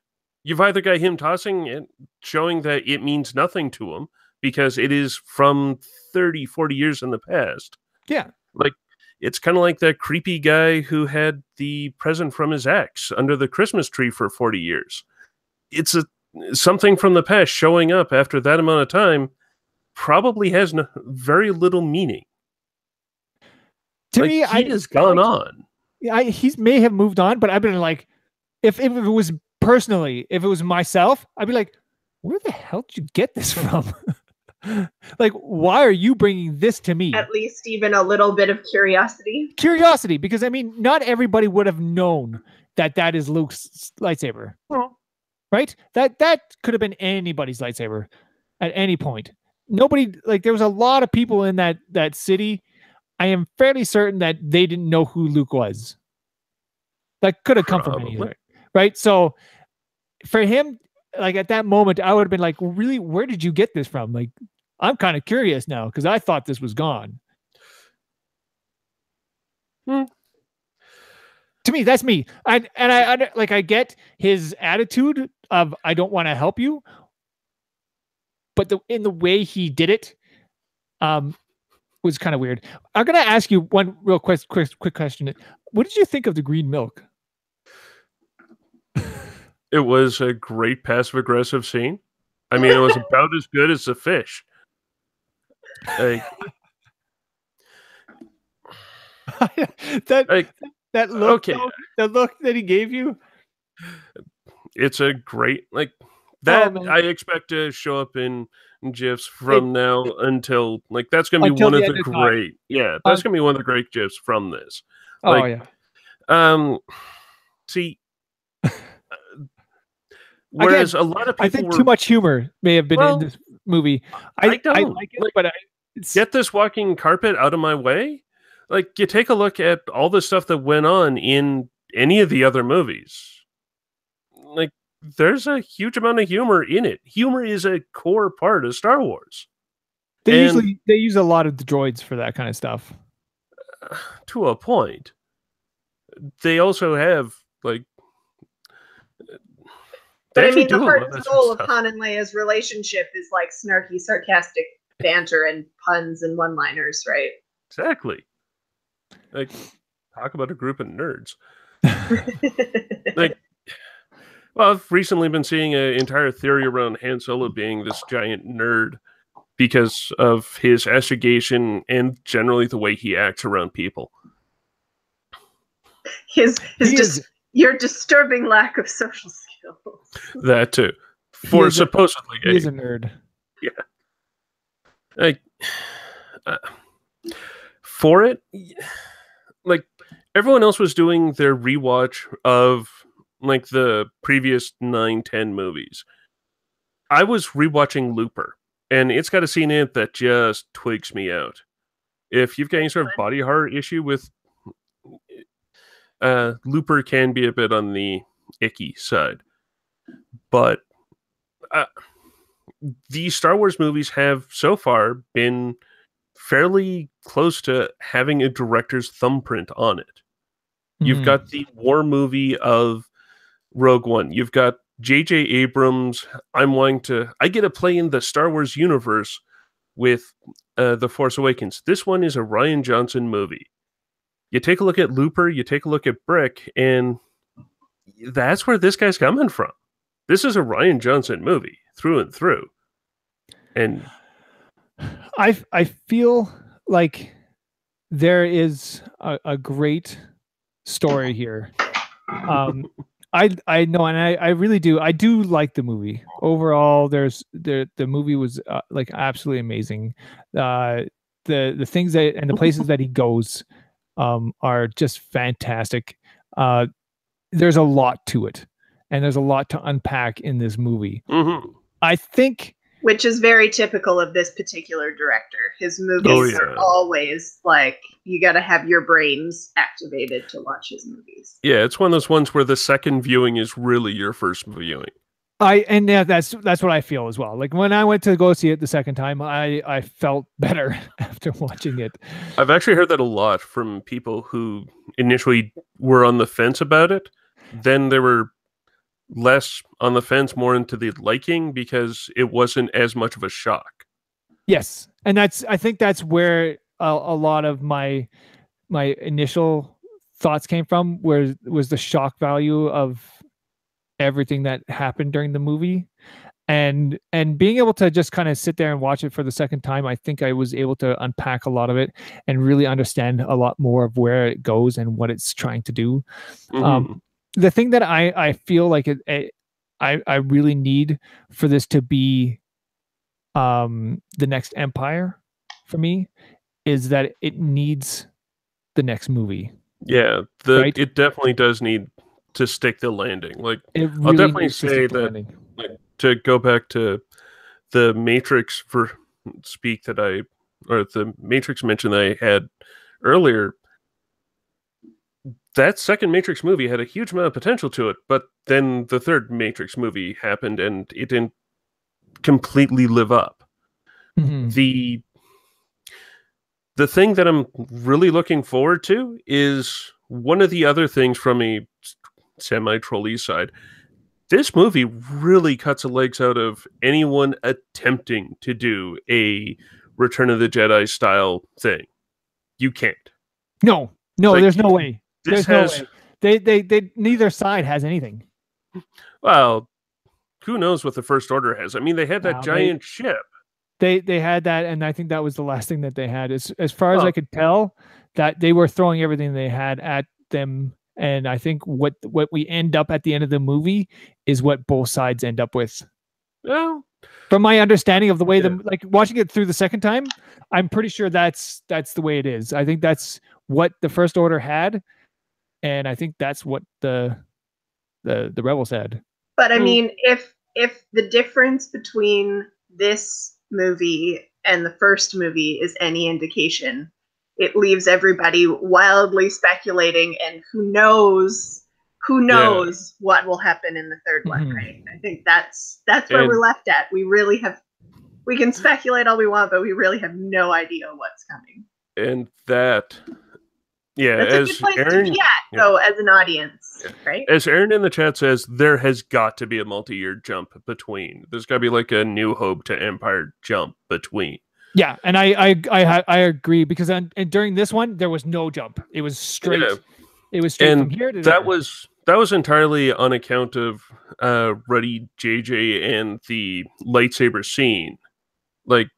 You've either got him tossing it, showing that it means nothing to him because it is from 30, 40 years in the past. Yeah. Like, it's kind of like that creepy guy who had the present from his ex under the Christmas tree for 40 years. It's something from the past showing up after that amount of time probably has very little meaning. To me, he has gone on. He may have moved on, but I've been like, if it was personally, if it was myself, I'd be like, where the hell did you get this from? Like, why are you bringing this to me? At least even a little bit of curiosity. Curiosity, because I mean, not everybody would have known that is Luke's lightsaber. Well, right? That could have been anybody's lightsaber at any point. Nobody, like, there was a lot of people in that city. I am fairly certain that they didn't know who Luke was. That could have come from anywhere, right? So for him, like at that moment, I would have been like, well, really, where did you get this from? Like, I'm kind of curious now because I thought this was gone. To me, that's me. I get his attitude of I don't want to help you, but in the way he did it, was kind of weird. I'm gonna ask you one real quick question. What did you think of the green milk? It was a great passive-aggressive scene. I mean, it was about as good as the fish. that look, okay. The look that he gave you. It's a great I expect to show up in GIFs from now until that's gonna be one of the great. Yeah, that's gonna be one of the great GIFs from this. See. Whereas again, a lot of people, I think too much humor may have been in this movie. I like it, but get this walking carpet out of my way. Like, you take a look at all the stuff that went on in any of the other movies. Like, there's a huge amount of humor in it. Humor is a core part of Star Wars. They use a lot of the droids for that kind of stuff. To a point. They also have but I mean, the heart and soul of Han and Leia's relationship is like snarky, sarcastic banter and puns and one-liners, right? Exactly. Like, talk about a group of nerds. I've recently been seeing an entire theory around Han Solo being this giant nerd because of his astrogation and generally the way he acts around people. Your disturbing lack of social skills. That too. For supposedly gay. He's a nerd. Yeah. Like, for it, like, everyone else was doing their rewatch of, like, the previous 9-10 movies. I was rewatching Looper, and it's got a scene in it that just twigs me out. If you've got any sort of body horror issue with Looper, can be a bit on the icky side. But the Star Wars movies have so far been fairly close to having a director's thumbprint on it. You've got the war movie of Rogue One. You've got J.J. Abrams. I get to play in the Star Wars universe with The Force Awakens. This one is a Rian Johnson movie. You take a look at Looper, you take a look at Brick, and that's where this guy's coming from. This is a Rian Johnson movie through and through. And I feel like there is a great story here. I know, and I really do. I do like the movie overall. The movie was like absolutely amazing. The things that and the places that he goes are just fantastic. There's a lot to it, and there's a lot to unpack in this movie. I think, which is very typical of this particular director. His movies are always like, you got to have your brains activated to watch his movies. Yeah, it's one of those ones where the second viewing is really your first viewing. That's what I feel as well. Like when I went to go see it the second time, I felt better after watching it. I've actually heard that a lot from people who initially were on the fence about it. Then they were less on the fence, more into the liking, because it wasn't as much of a shock. Yes, and I think that's where a lot of my initial thoughts came from, was the shock value of everything that happened during the movie, and being able to just kind of sit there and watch it for the second time. I think I was able to unpack a lot of it and really understand a lot more of where it goes and what it's trying to do. The thing that I feel like I really need for this to be the next Empire for me is that it needs the next movie. Yeah, right? It definitely does need to stick the landing. Like, really, I'll definitely say that, like, to go back to the Matrix the Matrix mention that I had earlier, that second Matrix movie had a huge amount of potential to it, but then the third Matrix movie happened and it didn't completely live up. The thing that I'm really looking forward to is one of the other things from a semi-trolley side. This movie really cuts the legs out of anyone attempting to do a Return of the Jedi style thing. You can't. No, like, there's no way. There's no way. They neither side has anything. Well, who knows what the First Order has? I mean, they had that giant ship. They had that, and I think that was the last thing that they had. As far as I could tell, that they were throwing everything they had at them. And I think what we end up at the end of the movie is what both sides end up with. Well, from my understanding of the way like watching it through the second time, I'm pretty sure that's the way it is. I think that's what the First Order had, and I think that's what the rebels had. But I mean, if the difference between this movie and the first movie is any indication, it leaves everybody wildly speculating, and who knows what will happen in the third one, right? I think that's where we're left at. We can speculate all we want, but we really have no idea what's coming. And that's as a good place Aaron, to be at, so as an audience, right? As Aaron in the chat says, there has got to be a multi-year jump between. There's got to be like a New Hope to Empire jump between. Yeah, and I agree, because during this one there was no jump. It was straight. Yeah. It was straight from here to that there. That was entirely on account of Ruddy JJ and the lightsaber scene. Like,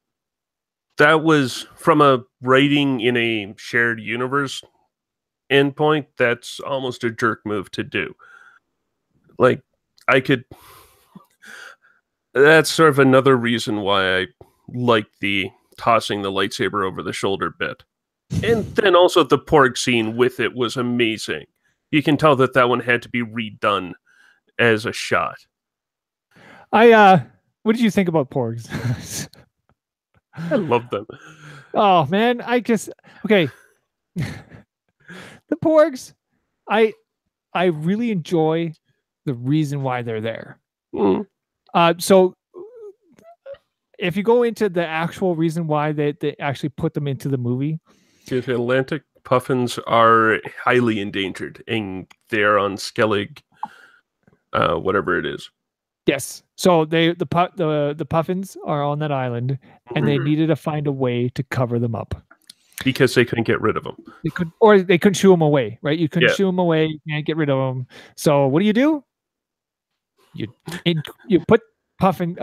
that was from a writing in a shared universe endpoint, that's almost a jerk move to do. Like, that's sort of another reason why I like the tossing the lightsaber over the shoulder bit. And then also the Porg scene with it was amazing. You can tell that one had to be redone as a shot. What did you think about Porgs? I love them. Oh man, okay. The Porgs, I really enjoy the reason why they're there. Mm. So if you go into the actual reason why they actually put them into the movie, the Atlantic puffins are highly endangered, and they're on Skellig, whatever it is. Yes. So the puffins are on that island, and they needed to find a way to cover them up because they couldn't get rid of them. They couldn't shoo them away, right? You couldn't shoo them away. You can't get rid of them. So what do? You put puffin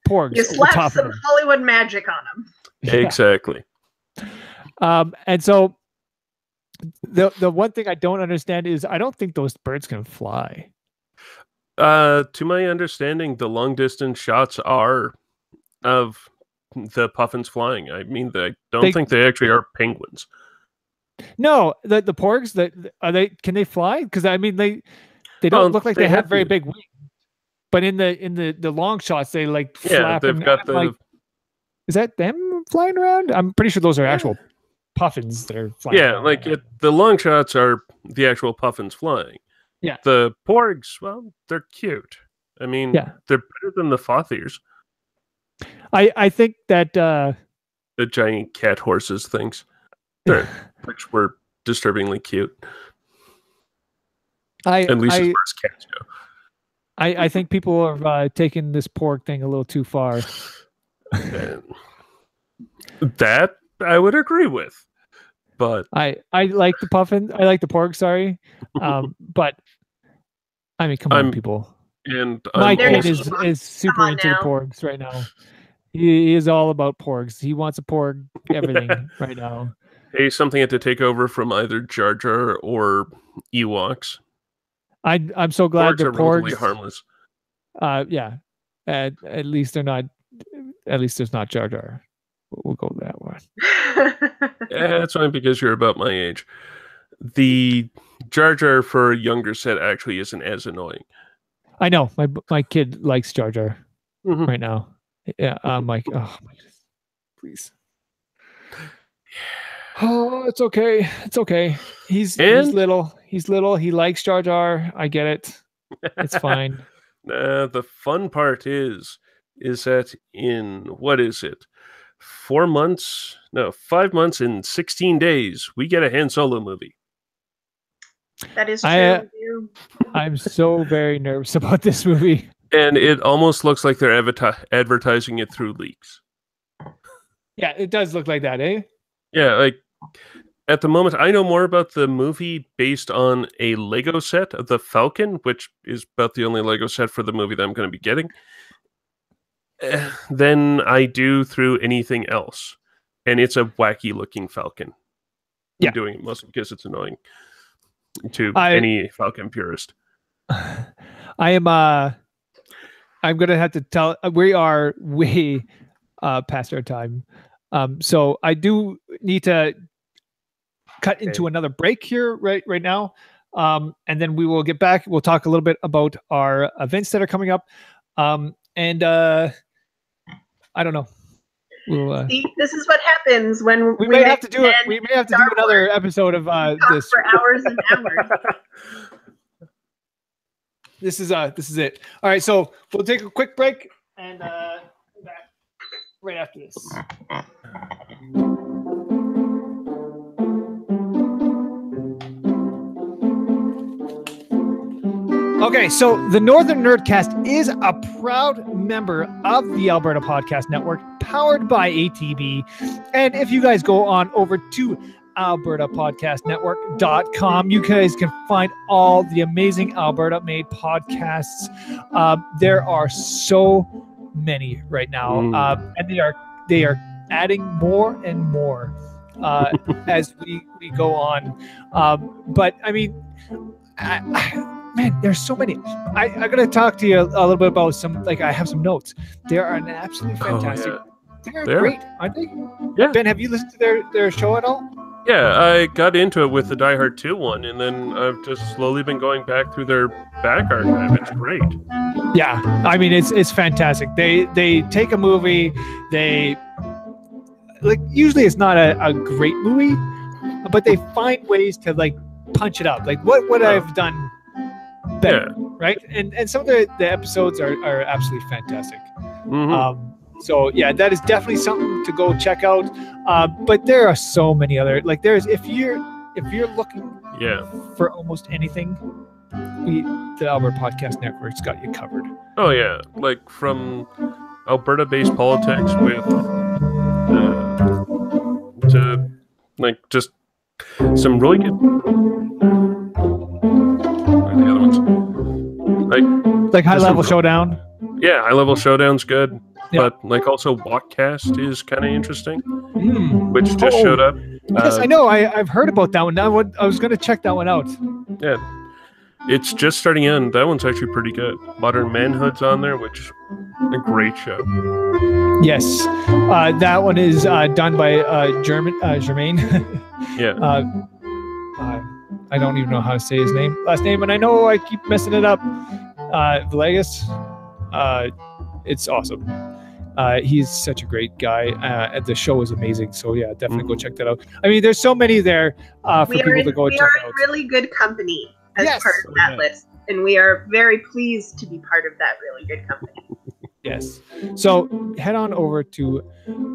porgs. You slap some Hollywood magic on them. Yeah. Exactly. And so the one thing I don't understand is I don't think those birds can fly. To my understanding, the long distance shots are of the puffins flying. I mean, I don't think they actually are penguins. No, the porgs can they fly? Because I mean they don't look like they have very big wings. But in the long shots they like flap. They've got the. Like, is that them flying around? I'm pretty sure those are actual puffins that are flying. Yeah, like the long shots are the actual puffins flying. Yeah. The porgs, well, they're cute. I mean, they're better than the Fathirs. I think that the giant cat horses things, which were disturbingly cute. At least as far as cats go. I think people are taking this porg thing a little too far. That I would agree with. But I like the puffin. I like the porg. Sorry, but I mean, come on, people. And my kid is super into the porgs right now. He is all about porgs. He wants a porg everything right now. Hey, something had to take over from either Jar Jar or Ewoks. I'm so glad the porgs are harmless. Yeah. At least they're not. At least there's not Jar Jar. We'll go with that one. Yeah, that's fine because you're about my age. The Jar Jar for a younger set actually isn't as annoying. I know. My kid likes Jar Jar right now. Yeah, I'm like, oh my goodness, please. Oh, it's okay. It's okay. He's little. He's little. He likes Jar Jar. I get it. It's fine. The fun part is that in, what is it? 5 months and 16 days, we get a Han Solo movie. That is true. I'm so very nervous about this movie. And it almost looks like they're advertising it through leaks. Yeah, it does look like that, eh? Yeah, like at the moment, I know more about the movie based on a Lego set of the Falcon, which is about the only Lego set for the movie that I'm going to be getting, than I do through anything else. And it's a wacky looking Falcon. I'm doing it mostly because it's annoying to any Falcon purist. I'm going to have to tell, we are way past our time. So I do need to cut into another break here right now. And then we will get back. We'll talk a little bit about our events that are coming up. And I don't know. We'll, see, this is what happens when we may have to do it. We may have to do another episode of this for hours and hours. This is it. All right, so we'll take a quick break and back right after this. Okay, so the Northern Nerdcast is a proud member of the Alberta Podcast Network, powered by ATB. And if you guys go on over to albertapodcastnetwork.com, you guys can find all the amazing Alberta made podcasts. There are so many right now, and they are adding more and more. as we go on. But I mean, man, there's so many. I'm gonna talk to you a little bit about some. Like, I have some notes. They are an absolutely fantastic. They're great, aren't they? Yeah. Ben, have you listened to their show at all? Yeah, I got into it with the Die Hard 2 one, and then I've just slowly been going back through their back archive. It's great. Yeah, I mean, it's fantastic. They take a movie, usually it's not a great movie, but they find ways to like punch it up. Like, what would I have done better, right? And some of the episodes are absolutely fantastic. Mm-hmm. So yeah, that is definitely something to go check out. But there are so many other, like, there's if you're looking for almost anything, the Alberta Podcast Network's got you covered. Oh yeah, like from Alberta-based politics with to like just some really good. What are the other ones? Like High Level Showdown. Yeah, High Level Showdown's good. Yeah. But like also Walkcast is kind of interesting, which just showed up. Yes, I know. I've heard about that one. I was going to check that one out. Yeah, it's just starting in. That one's actually pretty good. Modern Manhood's on there, which is a great show. Yes, that one is done by Jermaine. Yeah. I don't even know how to say his last name, and I know I keep messing it up. Villegas. It's awesome. He's such a great guy, and the show is amazing. So yeah, definitely go check that out. I mean, there's so many there for people to go check out. We are in really good company as part of that list, and we are very pleased to be part of that really good company. Yes. So head on over to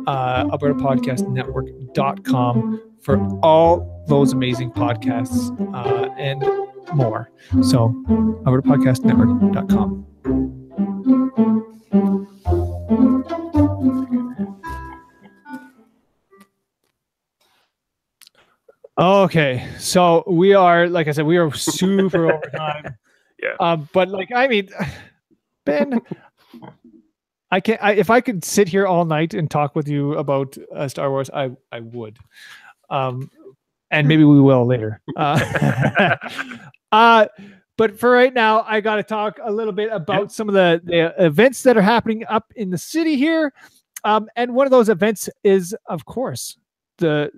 AlbertaPodcastNetwork.com for all those amazing podcasts and more. So AlbertaPodcastNetwork.com. Okay, so we are, like I said, we are super over time. Yeah. But like, I mean, Ben, I can't. If I could sit here all night and talk with you about Star Wars, I would. And maybe we will later. But for right now, I got to talk a little bit about some of the events that are happening up in the city here. And one of those events is, of course, like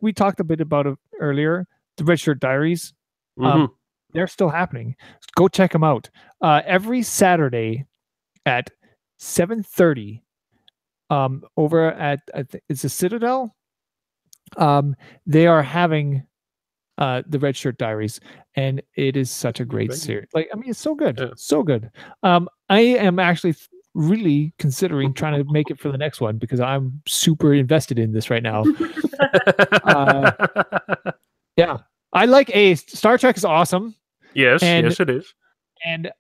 we talked a bit about it earlier, the Red Shirt Diaries. They're still happening. Go check them out. Every Saturday at 7:30 over at, it's the Citadel. They are having the Red Shirt Diaries, and it is such a great series. Like, I mean, it's so good, so good. I am actually really considering trying to make it for the next one because I'm super invested in this right now. Yeah, I like Star Trek is awesome. Yes, yes, it is. And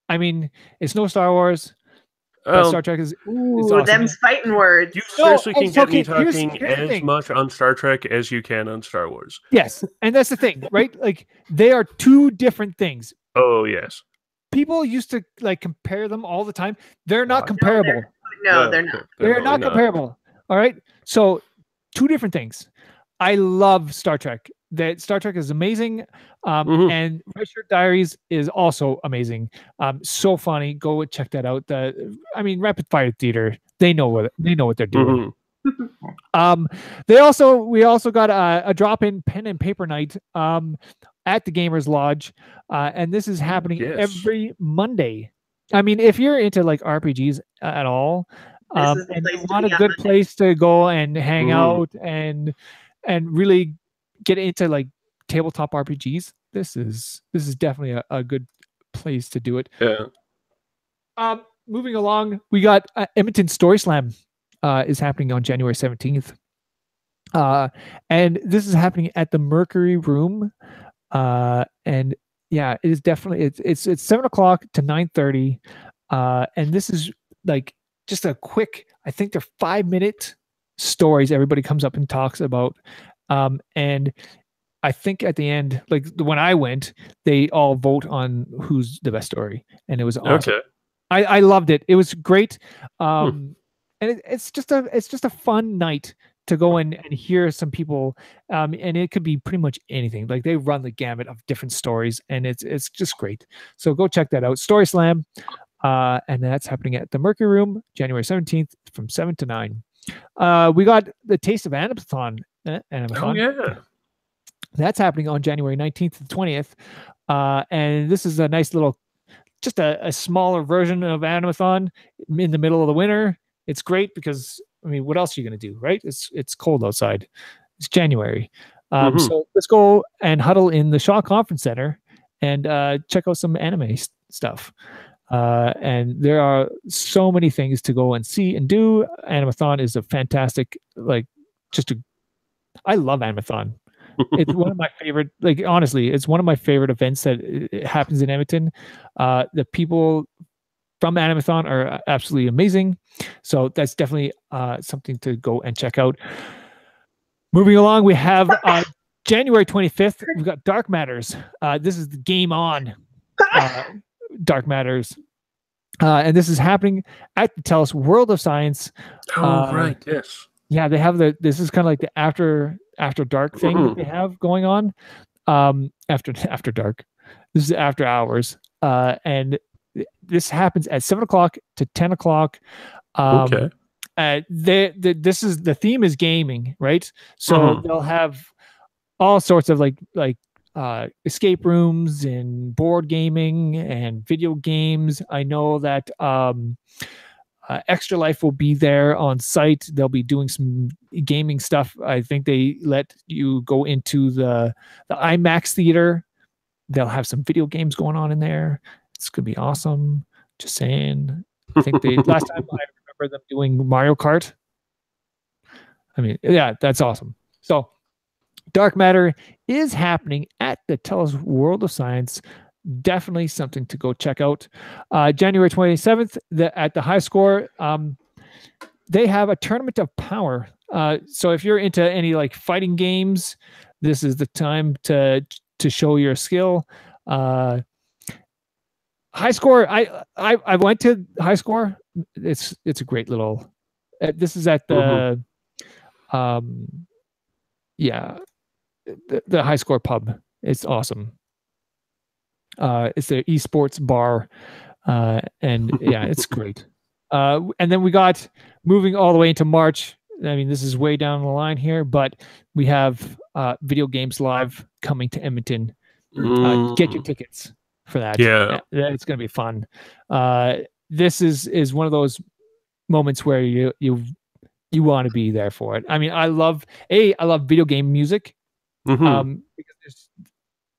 I mean, it's no Star Wars. Star Trek is awesome. Them's fighting words. You seriously can get me talking as much on Star Trek as you can on Star Wars. Yes, and that's the thing, right? Like, they are two different things. Oh, yes. People used to like compare them all the time. They're not comparable. No, they're not. They're not comparable. All right. So, two different things. I love Star Trek. That Star Trek is amazing, and Red Shirt Diaries is also amazing. So funny. Go check that out. Rapid Fire Theater. They know what they're doing. We also got a drop-in pen and paper night at the Gamers Lodge, and this is happening every Monday. I mean, if you're into like RPGs at all, and you want a good place to go and hang out and really get into like tabletop RPGs, this is definitely a good place to do it. Yeah. Moving along, we got Edmonton Story Slam is happening on January 17th. And this is happening at the Mercury Room. And yeah, it is definitely it's 7:00 to 9:30. And this is like just a quick, I think they're 5-minute stories everybody comes up and talks about. And I think at the end, like when I went, they all vote on who's the best story, and it was awesome. Okay. I loved it. It was great. And it's just a fun night to go in and hear some people, and it could be pretty much anything. Like they run the gamut of different stories, and it's just great. So go check that out. Story Slam, and that's happening at the Mercury Room, January 17th from 7 to 9. We got the Taste of Animathon. Oh yeah, that's happening on January 19th to 20th, and this is a nice little, just a smaller version of Animathon in the middle of the winter. It's great because, I mean, what else are you going to do, right? It's cold outside. It's January. So let's go and huddle in the Shaw Conference Center and check out some anime stuff. And there are so many things to go and see and do. Animathon is a fantastic, I love Animathon. It's one of my favorite, honestly, it's one of my favorite events that it happens in Edmonton. The people from Animathon are absolutely amazing. So that's definitely something to go and check out. Moving along, we have January 25th, we've got Dark Matters. This is the Game On Dark Matters. And this is happening at the TELUS World of Science. Oh, right, yes. Yeah, they have this is kind of like the after dark thing that they have going on. After dark. This is after hours. And this happens at 7 o'clock to 10 o'clock. Okay. This is, the theme is gaming, right? So they'll have all sorts of escape rooms and board gaming and video games. I know that Extra Life will be there on site. They'll be doing some gaming stuff. I think they let you go into the IMAX theater. They'll have some video games going on in there. It's gonna be awesome. Just saying. I think last time I remember them doing Mario Kart. I mean, yeah, that's awesome. So Dark Matter is happening at the TELUS World of Science. Definitely something to go check out. January 27th, at the High Score, they have a Tournament of Power. So if you're into any fighting games, this is the time to show your skill. High Score, I went to High Score. It's a great little. This is at the the High Score pub. It's awesome. It's the esports bar, and yeah, it's great. And then we got, moving all the way into March. I mean, this is way down the line here, but we have Video Games Live coming to Edmonton. Get your tickets for that. Yeah, it's going to be fun. This is one of those moments where you want to be there for it. I mean, I love video game music, because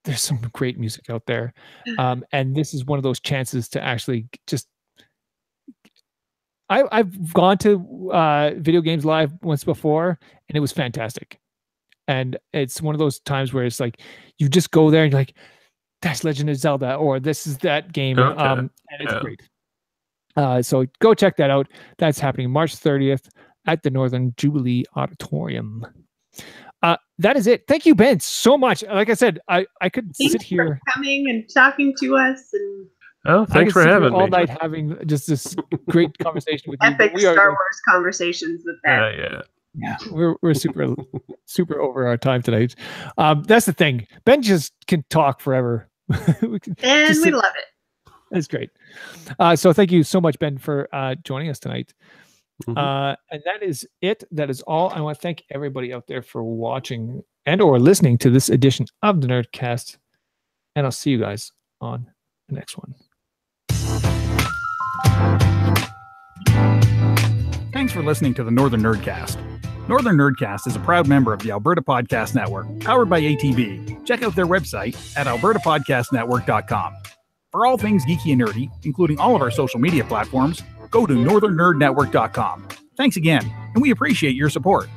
there's some great music out there. And this is one of those chances to actually just, I've gone to Video Games Live once before, and it was fantastic. And it's one of those times where it's like, you just go there and you're like, that's Legend of Zelda, or this is that game. Okay. And it's great. So go check that out. That's happening March 30th at the Northern Jubilee Auditorium. That is it. Thank you, Ben, so much. Like I said, I could sit here for coming and talking to us, and thanks for having me all night, having just this great conversation with you. Epic Star Wars conversations with that. Yeah, we're super over our time tonight. That's the thing. Ben just can talk forever, and we love it. That's great. So thank you so much, Ben, for joining us tonight. And that is it. That is all. I want to thank everybody out there for watching and or listening to this edition of the Nerdcast. And I'll see you guys on the next one. Thanks for listening to the Northern Nerdcast. Northern Nerdcast is a proud member of the Alberta Podcast Network, powered by ATB. Check out their website at albertapodcastnetwork.com. For all things geeky and nerdy, including all of our social media platforms, go to northernnerdnetwork.com. Thanks again, and we appreciate your support.